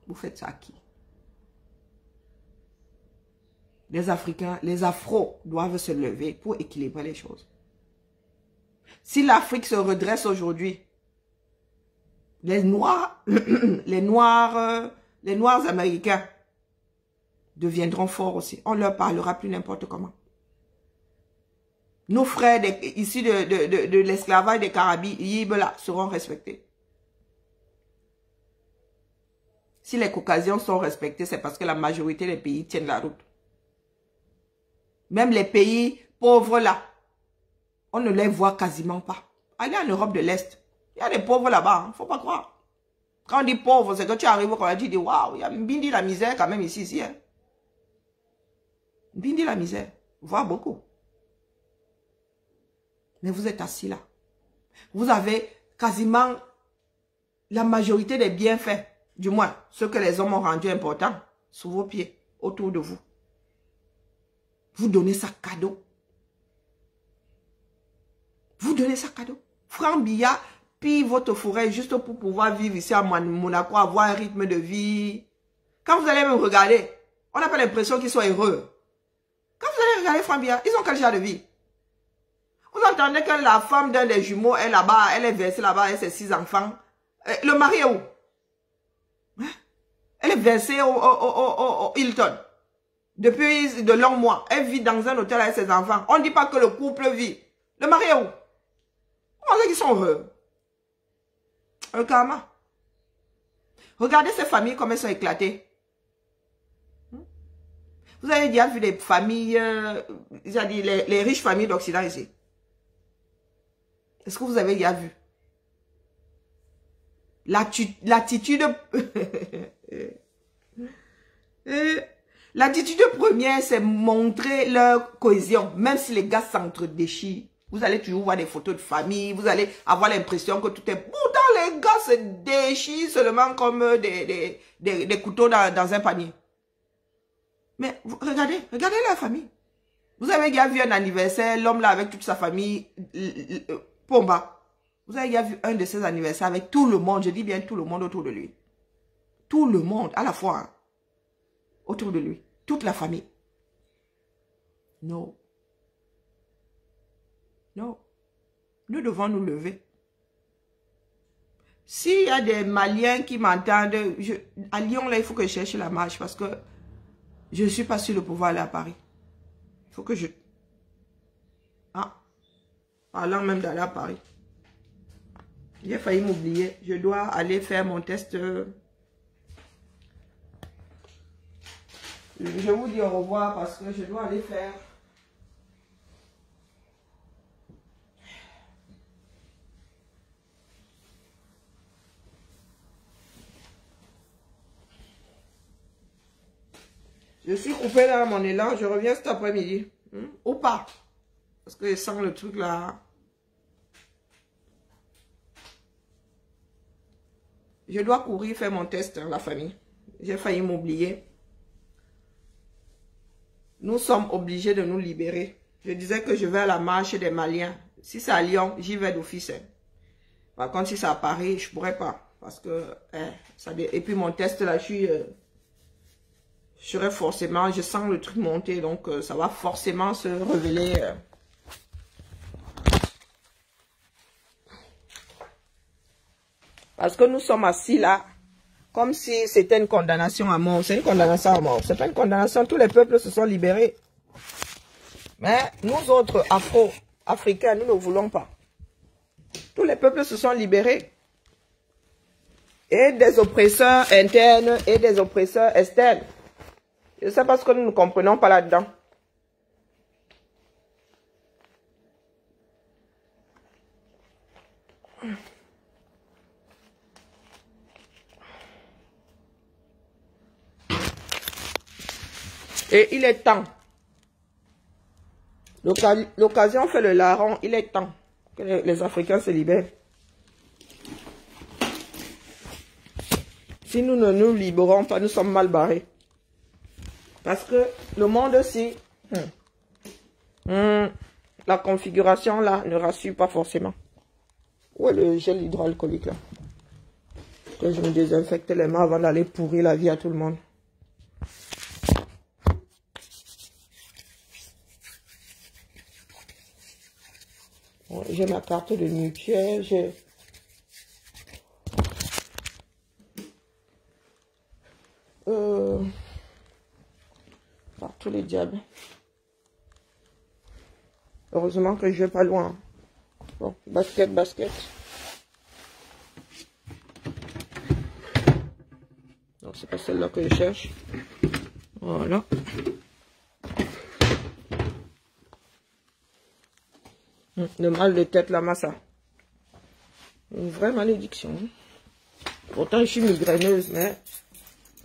Vous faites ça à qui? Les Africains, les Afros doivent se lever pour équilibrer les choses. Si l'Afrique se redresse aujourd'hui, les Noirs américains deviendront forts aussi. On leur parlera plus n'importe comment. Nos frères issus de l'esclavage des Caraïbes là seront respectés. Si les Caucasiens sont respectés, c'est parce que la majorité des pays tiennent la route. Même les pays pauvres là, on ne les voit quasiment pas. Allez en Europe de l'Est, il y a des pauvres là-bas, hein, faut pas croire. Quand on dit pauvre, c'est que tu arrives quand tu dis waouh, il y a Bindi la misère quand même ici. Hein. Bindi la misère, voire beaucoup. Mais vous êtes assis là. Vous avez quasiment la majorité des bienfaits, du moins ceux que les hommes ont rendus importants, sous vos pieds, autour de vous. Vous donnez ça cadeau. Vous donnez ça cadeau. Franck Biya pille votre forêt juste pour pouvoir vivre ici à Monaco, avoir un rythme de vie. Quand vous allez me regarder, on n'a pas l'impression qu'ils sont heureux. Quand vous allez regarder Franck Biya, ils ont quel genre de vie? Vous entendez que la femme d'un des jumeaux est là-bas, elle est versée là-bas, elle a ses 6 enfants. Le mari est où? Hein? Elle est versée au Hilton. Depuis de longs mois, elle vit dans un hôtel avec ses enfants. On ne dit pas que le couple vit. Le mari est où? On sait qu'ils sont heureux. Un karma. Regardez ces familles comme elles sont éclatées. Vous avez déjà vu des familles, les riches familles d'Occident ici. Est-ce que vous avez déjà vu? L'attitude... L'attitude première, c'est montrer leur cohésion. Même si les gars s'entre-déchirent, vous allez toujours voir des photos de famille, vous allez avoir l'impression que tout est... Pourtant, les gars se déchirent seulement comme des couteaux dans un panier. Mais regardez la famille. Vous avez déjà vu un anniversaire, l'homme là avec toute sa famille, Pomba. Vous avez déjà vu un de ses anniversaires avec tout le monde, je dis bien tout le monde autour de lui. Tout le monde, à la fois, hein, autour de lui. Toute la famille. Non. Non. Nous devons nous lever. S'il y a des Maliens qui m'entendent, à Lyon, là, il faut que je cherche la marche parce que je ne suis pas sûre de pouvoir aller à Paris. Il faut que je... Ah, parlant même d'aller à Paris. J'ai failli m'oublier. Je dois aller faire mon test. Je vous dis au revoir parce que je dois aller faire... Je suis coupée dans mon élan, je reviens cet après-midi. Ou pas. Parce que je sens le truc là. Je dois courir faire mon test, la famille. J'ai failli m'oublier. Nous sommes obligés de nous libérer. Je disais que je vais à la marche des Maliens. Si c'est à Lyon, j'y vais d'office. Par contre, si c'est à Paris, je ne pourrais pas. Parce que... Et puis mon test là, je serai forcément, je sens le truc monter, donc ça va forcément se révéler. Parce que nous sommes assis là, comme si c'était une condamnation à mort. C'est une condamnation à mort. C'est pas une condamnation, tous les peuples se sont libérés. Mais nous autres, Afro-Africains, nous ne voulons pas. Tous les peuples se sont libérés. Et des oppresseurs internes et des oppresseurs externes. Je ne sais pas ce que nous ne comprenons pas là-dedans. Et il est temps. L'occasion fait le larron. Il est temps que les Africains se libèrent. Si nous ne nous libérons pas, nous sommes mal barrés. Parce que le monde-ci, la configuration là ne rassure pas forcément. Où est le gel hydroalcoolique là? Que je me désinfecte les mains avant d'aller pourrir la vie à tout le monde. Bon, j'ai ma carte de mutuelle, j'ai... tous les diables. Heureusement que je vais pas loin. Bon, basket. Non, c'est pas celle-là que je cherche. Voilà. Le mal de tête, la massa. Une vraie malédiction. Pourtant, je suis migraineuse, mais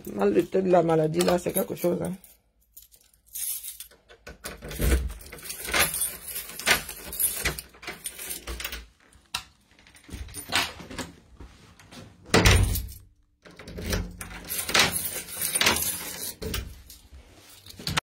le mal de tête de la maladie, là, c'est quelque chose. Hein.